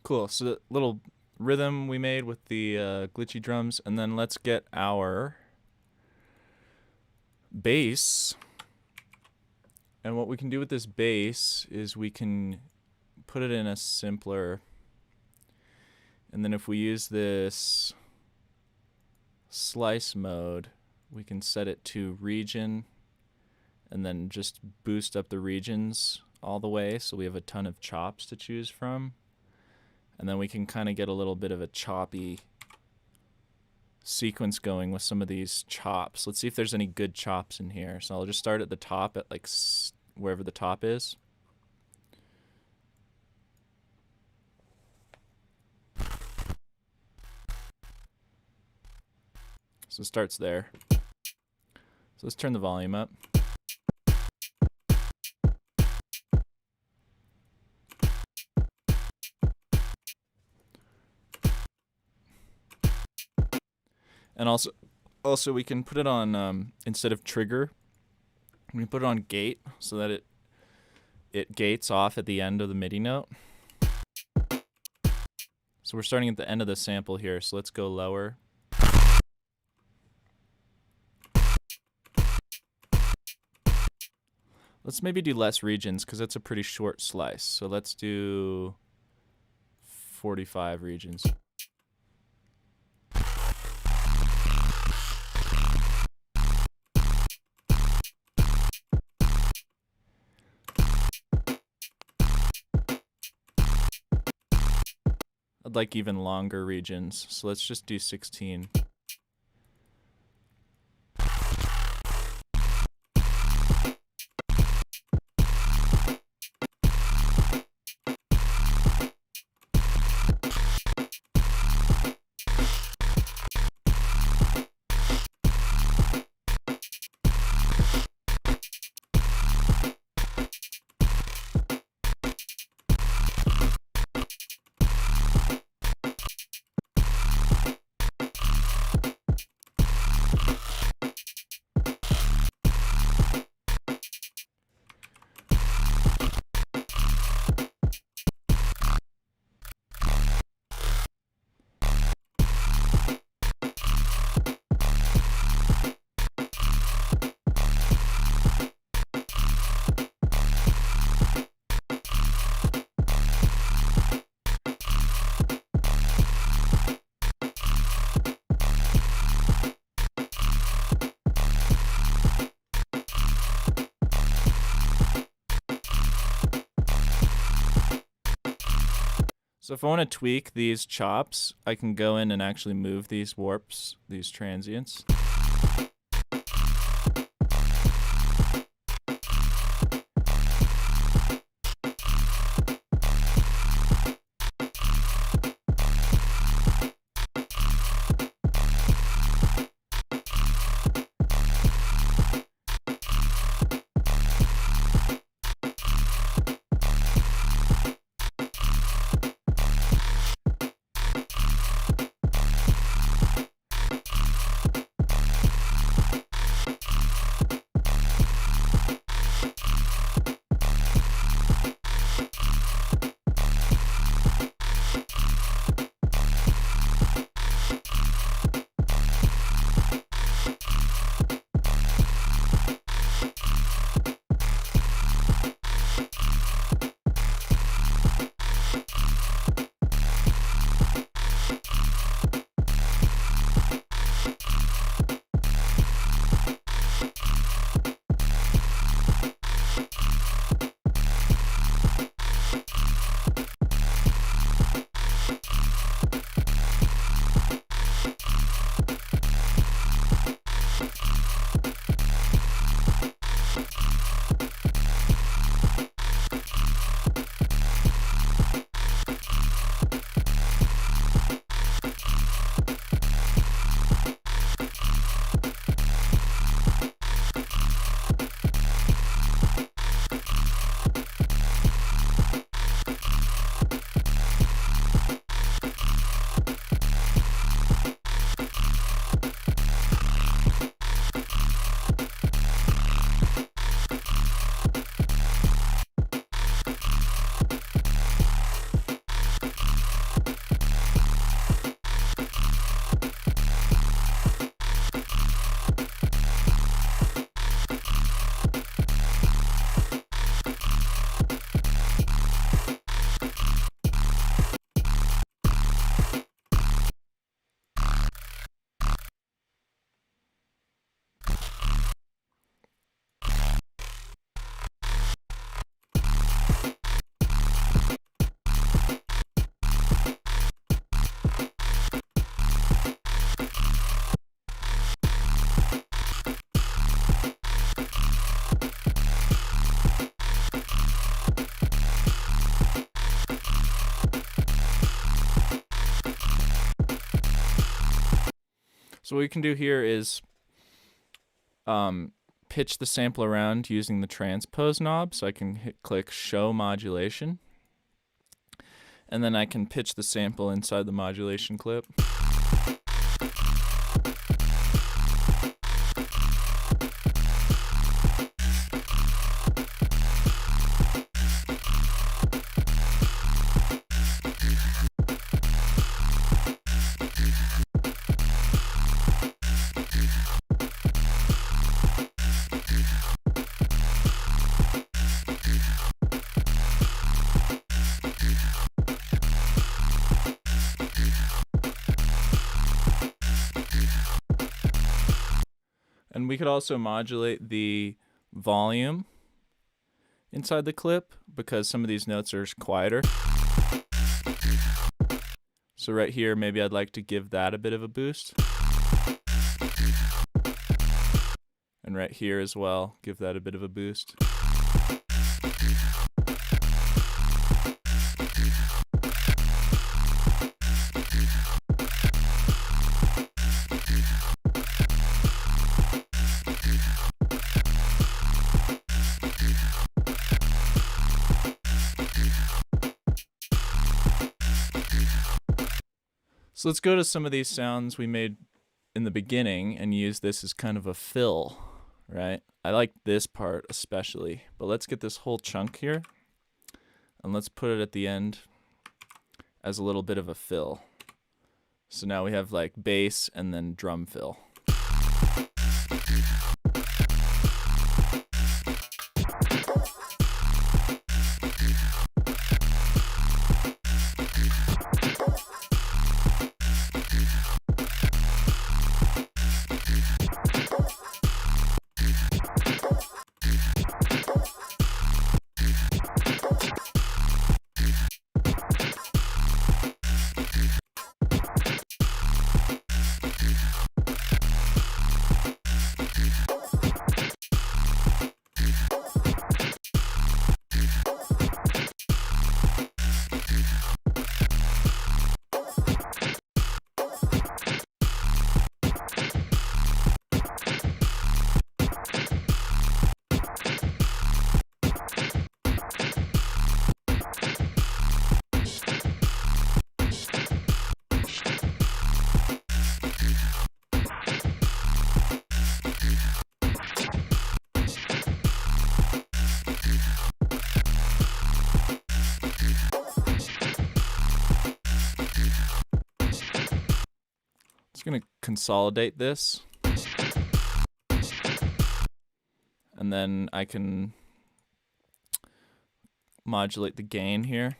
S1: Cool. So the little rhythm we made with the glitchy drums, and then let's get our bass. And what we can do with this bass is we can put it in a simpler, and then if we use this slice mode, we can set it to region and then just boost up the regions all the way so we have a ton of chops to choose from. And then we can kind of get a little bit of a choppy sequence going with some of these chops. Let's see if there's any good chops in here. So I'll just start at the top at like wherever the top is. So it starts there. So let's turn the volume up. And also we can put it on, instead of trigger, we can put it on gate so that it gates off at the end of the MIDI note. So we're starting at the end of the sample here, so let's go lower. Let's maybe do less regions because that's a pretty short slice. So let's do 45 regions. I'd like even longer regions, so let's just do 16. So if I want to tweak these chops, I can go in and actually move these warps, these transients. So what we can do here is pitch the sample around using the transpose knob. So I can click show modulation. And then I can pitch the sample inside the modulation clip. And we could also modulate the volume inside the clip because some of these notes are quieter. So right here, maybe I'd like to give that a bit of a boost. And right here as well, give that a bit of a boost. So let's go to some of these sounds we made in the beginning and use this as kind of a fill, right? I like this part especially, but let's get this whole chunk here and let's put it at the end as a little bit of a fill. So now we have like bass and then drum fill. Going to consolidate this, and then I can modulate the gain here.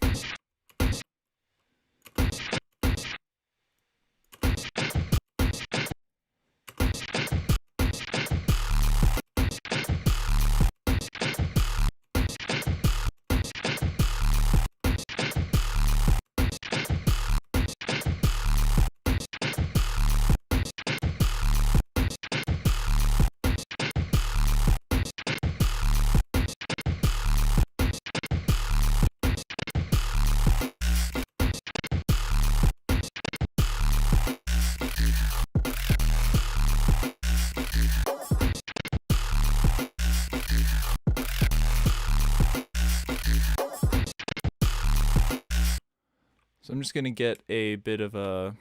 S1: So I'm just going to get a bit of a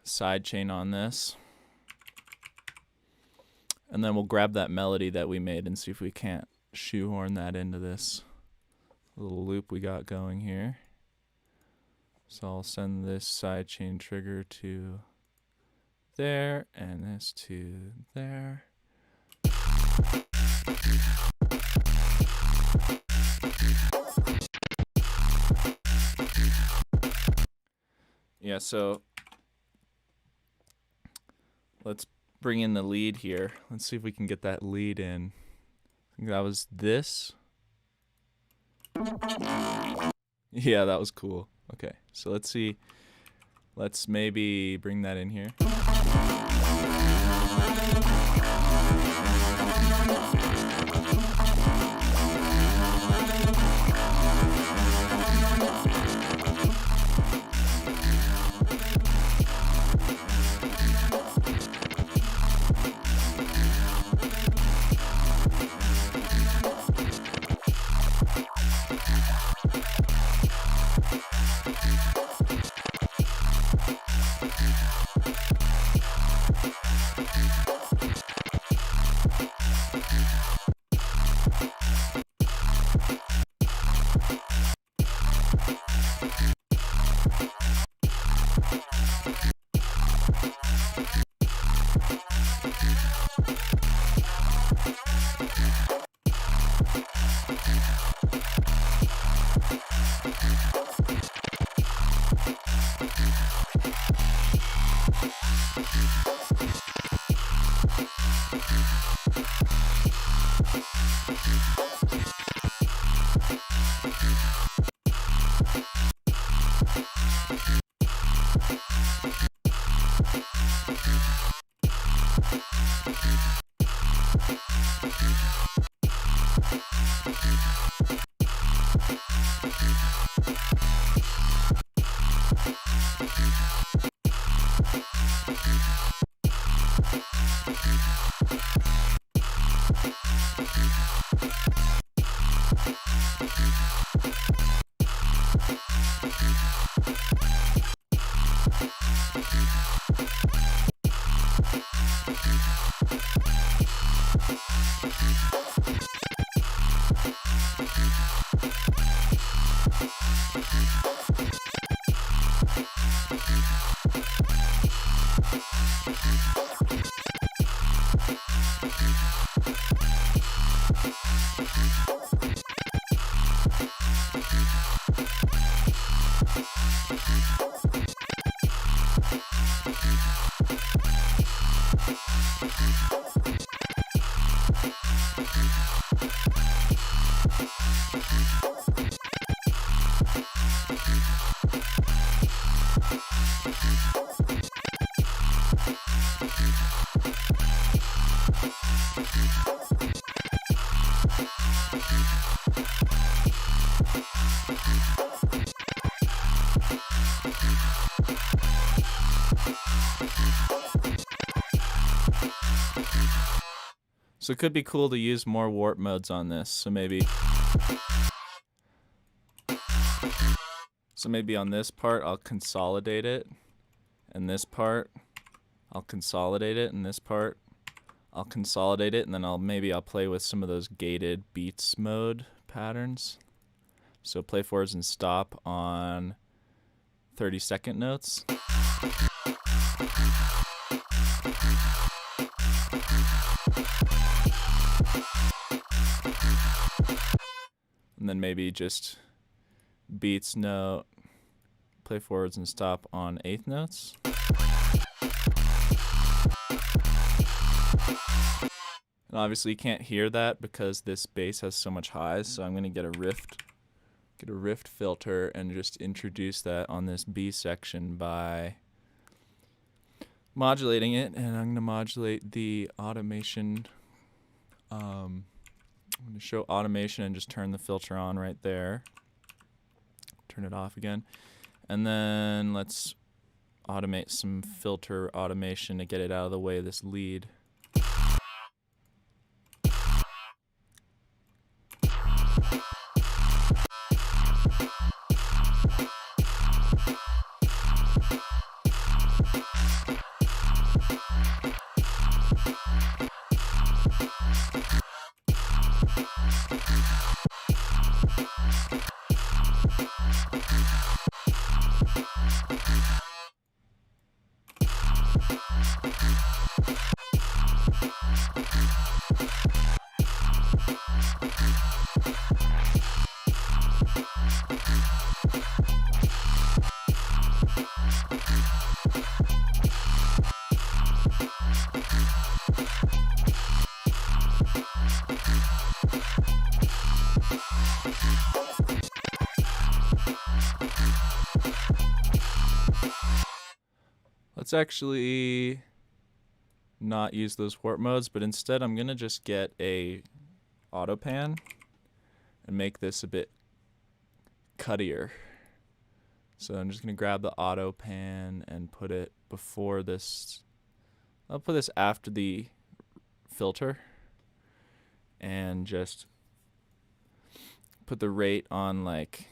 S1: side chain on this. And then we'll grab that melody that we made and see if we can't shoehorn that into this little loop we got going here. So I'll send this side chain trigger to there and this to there. Yeah, so let's bring in the lead here. Let's see if we can get that lead in. I think that was this. Yeah, that was cool. Okay, so let's see. Let's maybe bring that in here. So it could be cool to use more warp modes on this. So maybe on this part I'll consolidate it, and this part I'll consolidate it, and this part I'll consolidate it, and then I'll play with some of those gated beats mode patterns. So play forwards and stop on 30-second notes. And then maybe just beats note, play forwards and stop on 8th notes. And obviously you can't hear that because this bass has so much highs, so I'm going to get a rift filter and just introduce that on this B section by modulating it, and I'm going to modulate the automation. I'm going to show automation and just turn the filter on right there. Turn it off again. And then let's automate some filter automation to get it out of the way of this lead. Let's actually not use those warp modes, but instead I'm going to just get a auto pan and make this a bit cuttier. So I'm just going to grab the auto pan and put it before this. I'll put this after the filter and just put the rate on, like,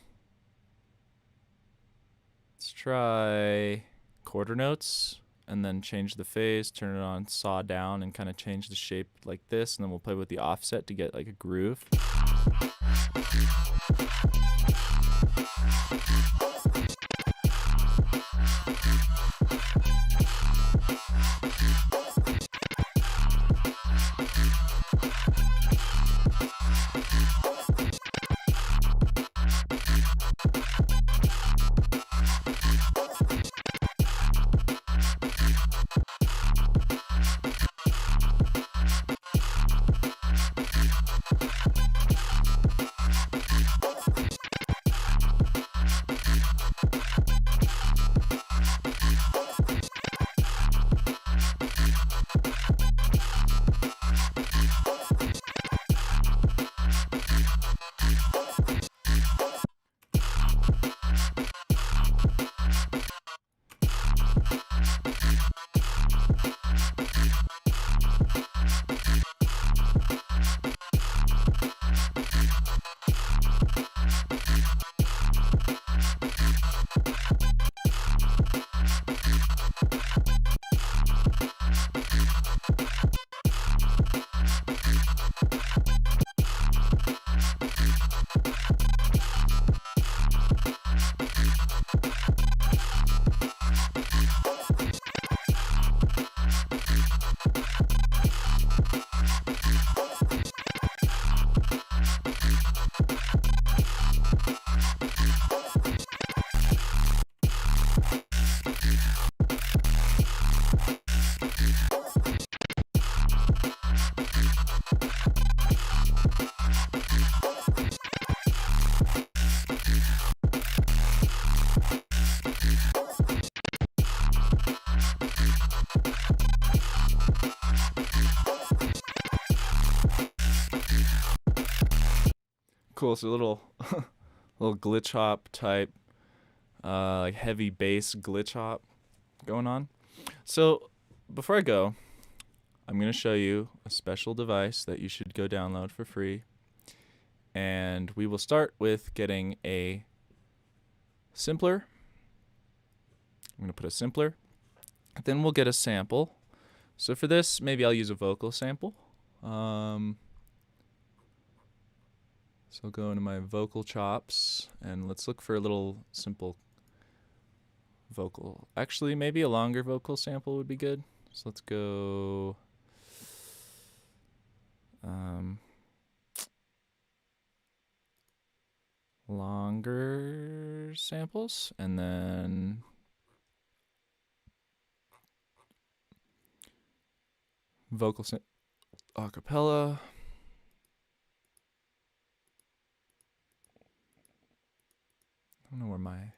S1: let's try quarter notes, and then change the phase, turn it on saw down, and kind of change the shape like this, and then we'll play with the offset to get like a groove. cool. So a little little glitch hop type, like heavy bass glitch hop going on. So before I go, I'm going to show you a special device that you should go download for free. And we will start with getting a simpler. I'm going to put a simpler. Then we'll get a sample. So for this, maybe I'll use a vocal sample. So I'll go into my vocal chops, and let's look for a little simple vocal. Actually, maybe a longer vocal sample would be good. So let's go longer samples, and then vocal acapella. I don't know where my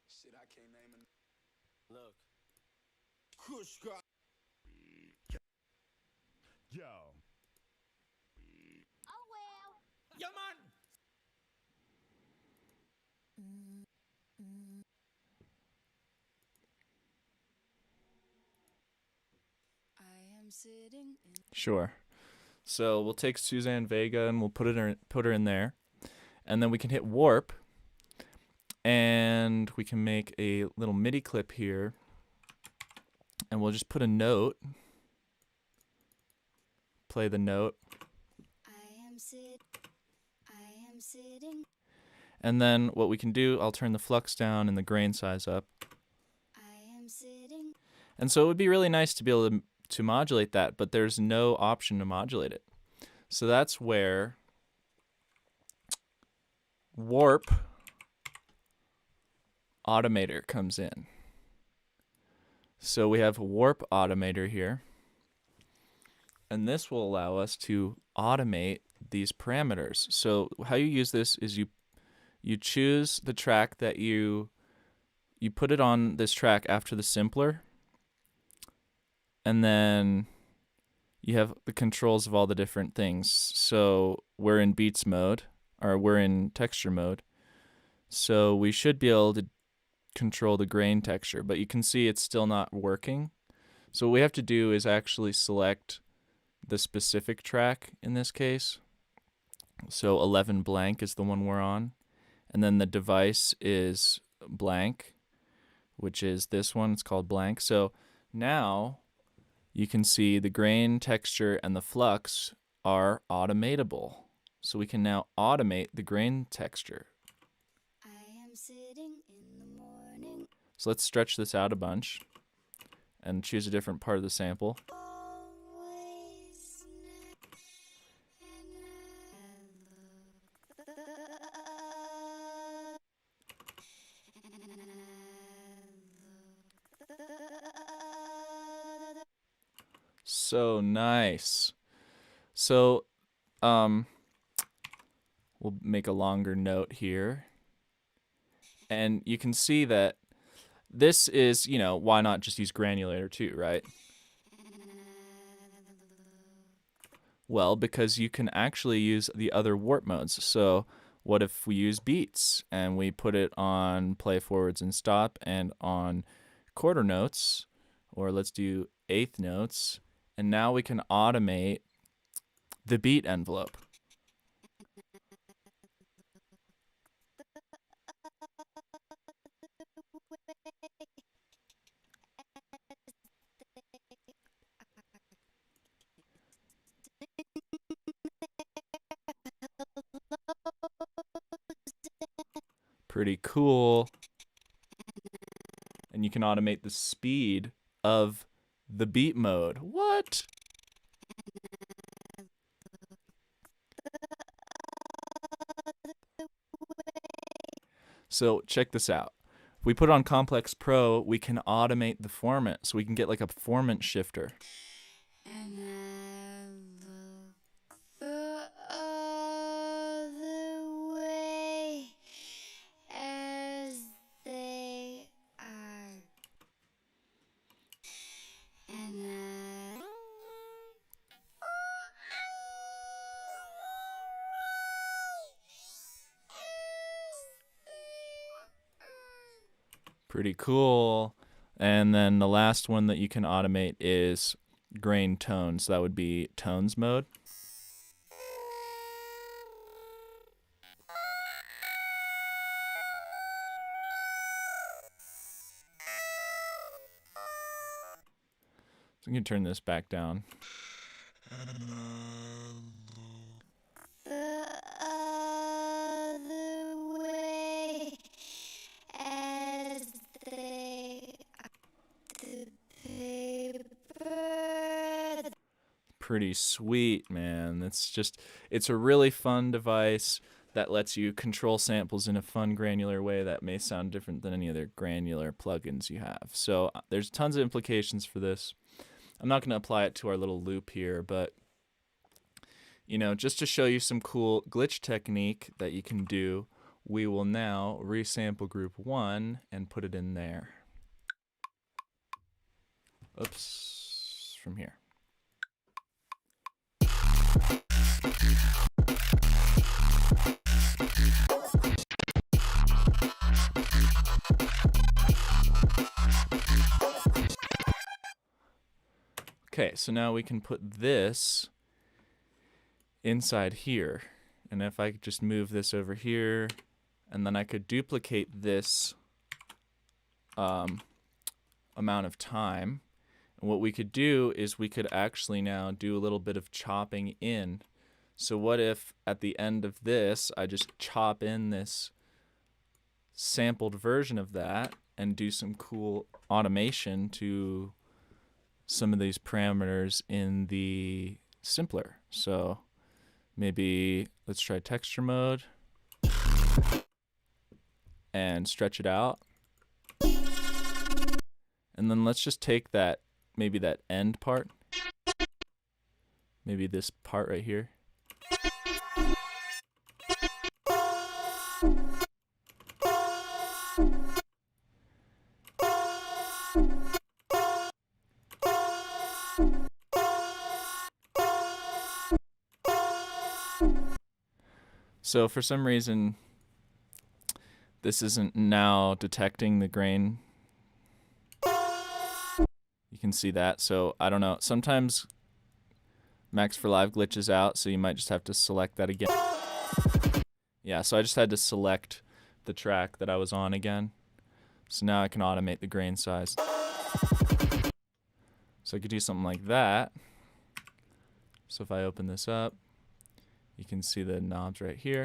S2: shit I can't name it.
S3: Look.
S2: Kushka. Yo.
S3: Oh well. Yeah, man.
S4: I am sitting in.
S1: Sure. So we'll take Suzanne Vega and we'll put her in there, and then we can hit warp, and we can make a little MIDI clip here, and we'll just put a note. Play the note.
S4: I am sitting.
S1: And then what we can do, I'll turn the flux down and the grain size up.
S4: I am sitting.
S1: And so it would be really nice to be able to modulate that, but there's no option to modulate it. So that's where warp Automator comes in. So we have a warp Automator here. And this will allow us to automate these parameters. So how you use this is you choose the track that you put it on this track after the simpler, and then you have the controls of all the different things. So we're in beats mode, or we're in texture mode. So we should be able to control the grain texture, but you can see it's still not working. So what we have to do is actually select the specific track in this case. So 11 blank is the one we're on. And then the device is blank, which is this one. It's called blank. So now you can see the grain, texture, and the flux are automatable. So we can now automate the grain texture.
S4: I am sitting in the morning.
S1: So let's stretch this out a bunch and choose a different part of the sample.
S4: Always and I look.
S1: So nice. So we'll make a longer note here. And you can see that this is, why not just use granulator too, right? Well, because you can actually use the other warp modes. So what if we use beats and we put it on play forwards and stop and on quarter notes, or let's do eighth notes, and now we can automate the beat envelope. Pretty cool. And you can automate the speed of the beat mode. What? So check this out. If we put on Complex Pro, we can automate the formant. So we can get like a Formant Shifter.
S4: And I look all the way as they are. And I
S1: Pretty cool. And then the last one that you can automate is grain tones. That would be tones mode. So I'm going to turn this back down.
S4: The other way as they the paper.
S1: Pretty sweet, man. It's a really fun device that lets you control samples in a fun, granular way that may sound different than any other granular plugins you have. So there's tons of implications for this. I'm not going to apply it to our little loop here, but just to show you some cool glitch technique that you can do, we will now resample group 1 and put it in there. Oops, from here. Okay, so now we can put this inside here. And if I could just move this over here, and then I could duplicate this amount of time. And what we could do is we could actually now do a little bit of chopping in. So what if at the end of this, I just chop in this sampled version of that and do some cool automation to some of these parameters in the simpler. So maybe let's try texture mode and stretch it out. And then let's just take that, maybe that end part, maybe this part right here. So for some reason, this isn't now detecting the grain. You can see that. So I don't know. Sometimes Max for Live glitches out, so you might just have to select that again. Yeah, so I just had to select the track that I was on again. So now I can automate the grain size. So I could do something like that. So if I open this up, you can see the knobs right here.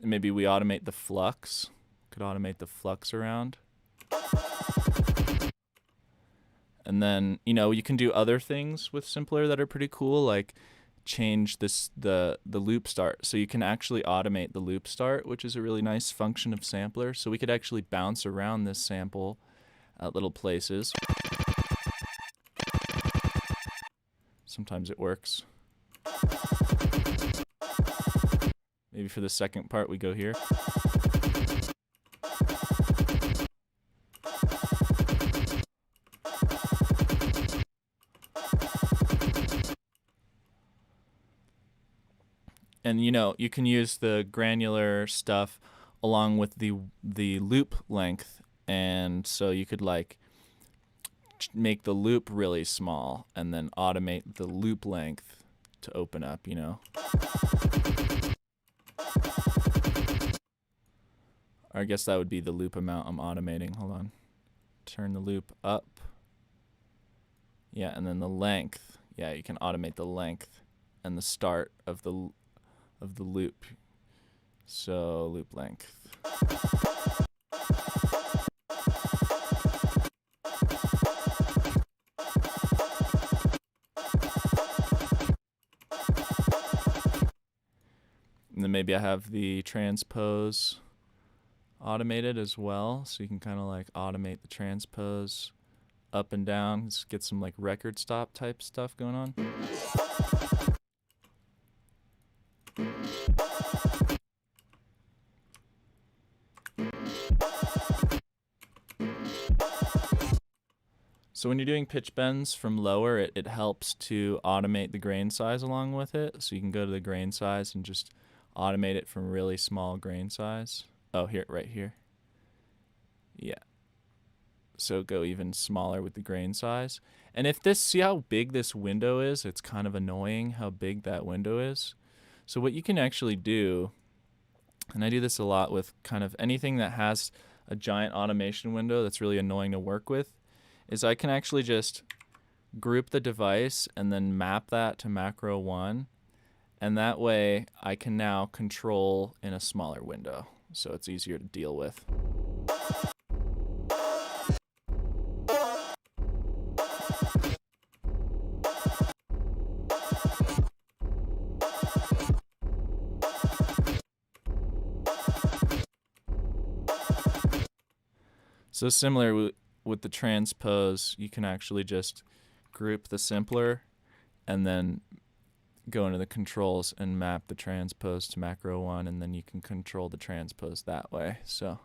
S1: And maybe we automate the flux. Could automate the flux around. And then, you can do other things with Simpler that are pretty cool, like change the loop start. So you can actually automate the loop start, which is a really nice function of Sampler. So we could actually bounce around this sample at little places. Sometimes it works. Maybe for the second part we go here. And you can use the granular stuff along with the loop length, and so you could like make the loop really small and then automate the loop length to open up, Or I guess that would be the loop amount I'm automating. Hold on. Turn the loop up. Yeah, and then the length. Yeah, you can automate the length and the start of the loop. So loop length. And then maybe I have the transpose automated as well, so you can kind of like automate the transpose up and down. Just get some like record stop type stuff going on. So when you're doing pitch bends from lower, it helps to automate the grain size along with it. So you can go to the grain size and just automate it from really small grain size. Oh, here, right here. Yeah. So go even smaller with the grain size. And if this, see how big this window is? It's kind of annoying how big that window is. So what you can actually do, and I do this a lot with kind of anything that has a giant automation window that's really annoying to work with, is I can actually just group the device and then map that to macro 1. And that way I can now control in a smaller window. So it's easier to deal with. So similar with the transpose, you can actually just group the simpler and then go into the controls and map the transpose to macro 1, and then you can control the transpose that way. So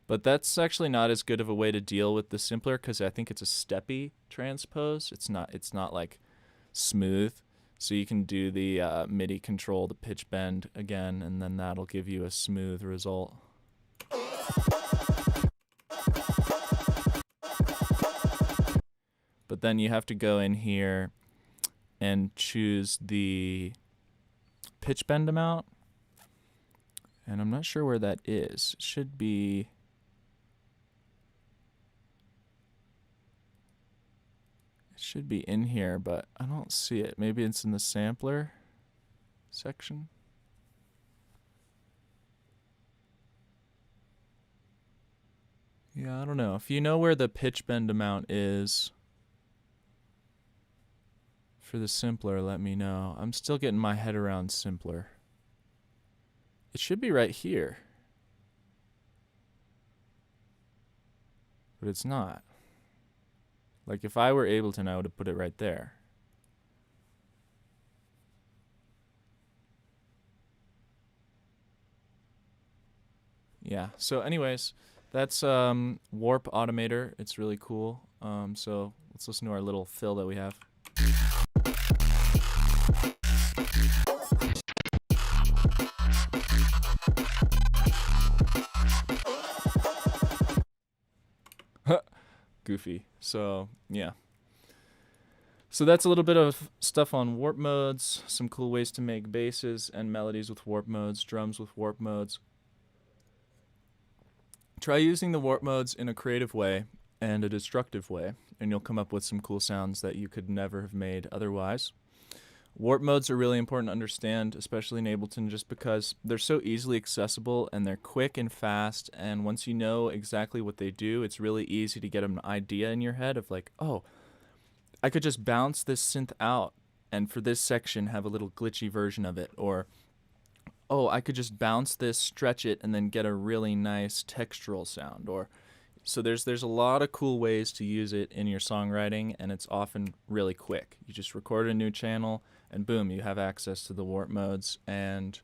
S1: but that's actually not as good of a way to deal with the simpler because I think it's a steppy transpose. It's not like smooth. So you can do the MIDI control, the pitch bend again, and then that'll give you a smooth result. But then you have to go in here and choose the pitch bend amount. And I'm not sure where that is. It should be... It should be in here, but I don't see it. Maybe it's in the sampler section. Yeah, I don't know. If you know where the pitch bend amount is for the simpler, let me know. I'm still getting my head around simpler. It should be right here. But it's not. Like if I were Ableton, I would have put it right there. Yeah, so anyways, that's Warp Automator. It's really cool. So let's listen to our little fill that we have. Goofy. So yeah. So that's a little bit of stuff on warp modes, some cool ways to make basses and melodies with warp modes, drums with warp modes. Try using the warp modes in a creative way and a destructive way, and you'll come up with some cool sounds that you could never have made otherwise. Warp modes are really important to understand, especially in Ableton, just because they're so easily accessible and they're quick and fast, and once you know exactly what they do, it's really easy to get an idea in your head of like, oh, I could just bounce this synth out and for this section have a little glitchy version of it, or oh, I could just bounce this, stretch it, and then get a really nice textural sound. Or so there's a lot of cool ways to use it in your songwriting, and it's often really quick. You just record a new channel, and boom, you have access to the warp modes. And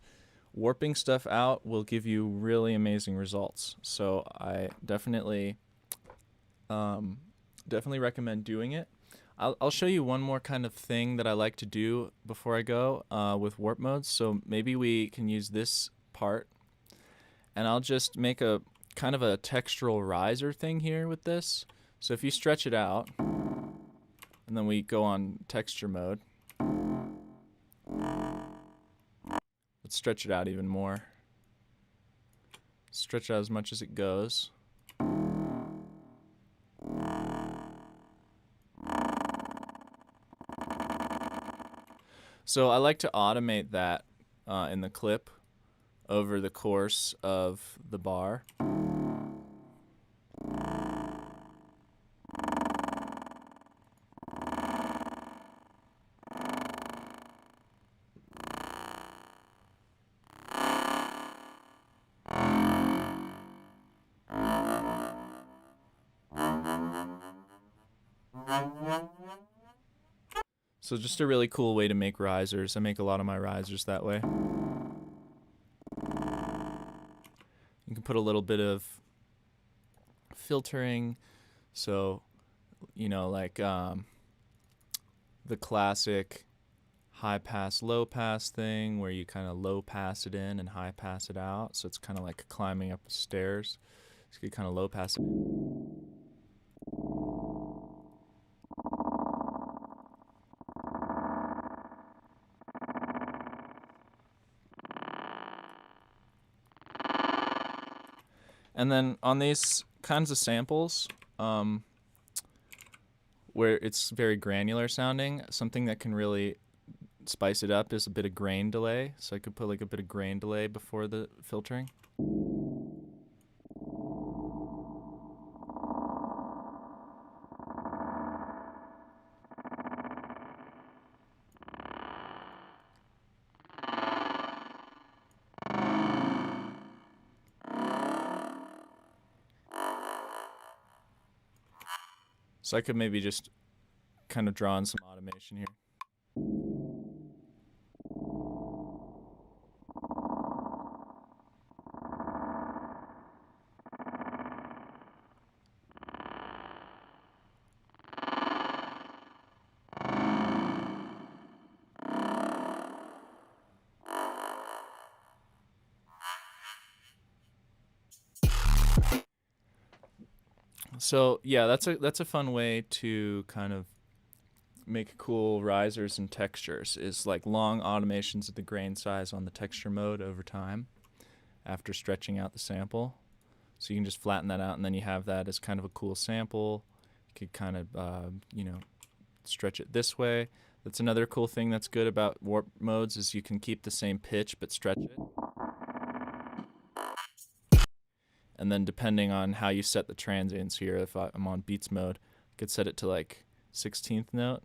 S1: warping stuff out will give you really amazing results. So I definitely recommend doing it. I'll show you one more kind of thing that I like to do before I go with warp modes. So maybe we can use this part, and I'll just make a kind of a textural riser thing here with this. So if you stretch it out, and then we go on texture mode. Let's stretch it out even more. Stretch out as much as it goes. So I like to automate that in the clip over the course of the bar. So just a really cool way to make risers. I make a lot of my risers that way. You can put a little bit of filtering, so like the classic high pass low pass thing where you kind of low pass it in and high pass it out, so it's kind of like climbing up stairs. So you kind of low pass it in. And then on these kinds of samples, where it's very granular sounding, something that can really spice it up is a bit of grain delay. So I could put like a bit of grain delay before the filtering. So I could maybe just kind of draw in some automation here. So yeah, that's a fun way to kind of make cool risers and textures, is like long automations of the grain size on the texture mode over time after stretching out the sample. So you can just flatten that out, and then you have that as kind of a cool sample. You could kind of stretch it this way. That's another cool thing that's good about warp modes, is you can keep the same pitch but stretch it. And then depending on how you set the transients here, if I'm on beats mode, I could set it to like 16th note.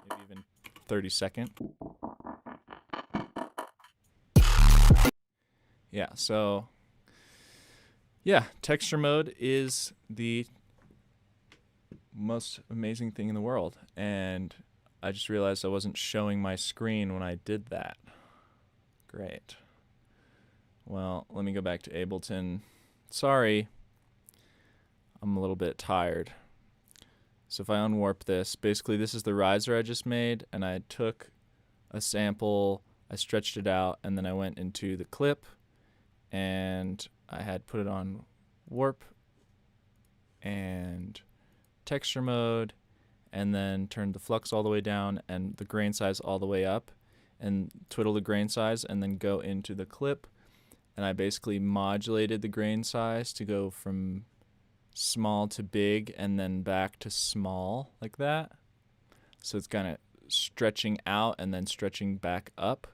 S1: Maybe even 32nd. Yeah, so yeah, texture mode is the most amazing thing in the world, and I just realized I wasn't showing my screen when I did that. Great. Well, let me go back to Ableton. Sorry, I'm a little bit tired. So if I unwarp this, basically this is the riser I just made, and I took a sample, I stretched it out, and then I went into the clip, and I had put it on warp and texture mode, and then turned the flux all the way down and the grain size all the way up, and twiddle the grain size, and then go into the clip, and I basically modulated the grain size to go from small to big and then back to small, like that. So it's kind of stretching out and then stretching back up.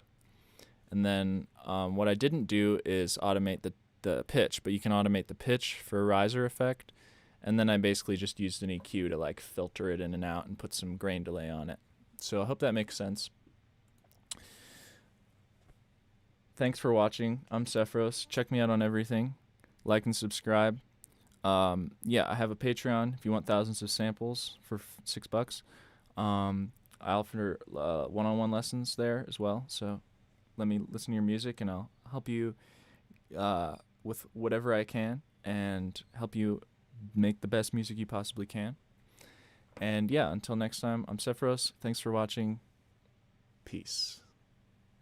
S1: And then what I didn't do is automate the pitch, but you can automate the pitch for a riser effect. And then I basically just used an EQ to like filter it in and out and put some grain delay on it. So I hope that makes sense. Thanks for watching. I'm Sephiros. Check me out on everything. Like and subscribe. Yeah, I have a Patreon if you want thousands of samples for $6. I offer one-on-one lessons there as well. So let me listen to your music, and I'll help you with whatever I can, and help you make the best music you possibly can. And yeah, until next time, I'm Sephiros. Thanks for watching. Peace.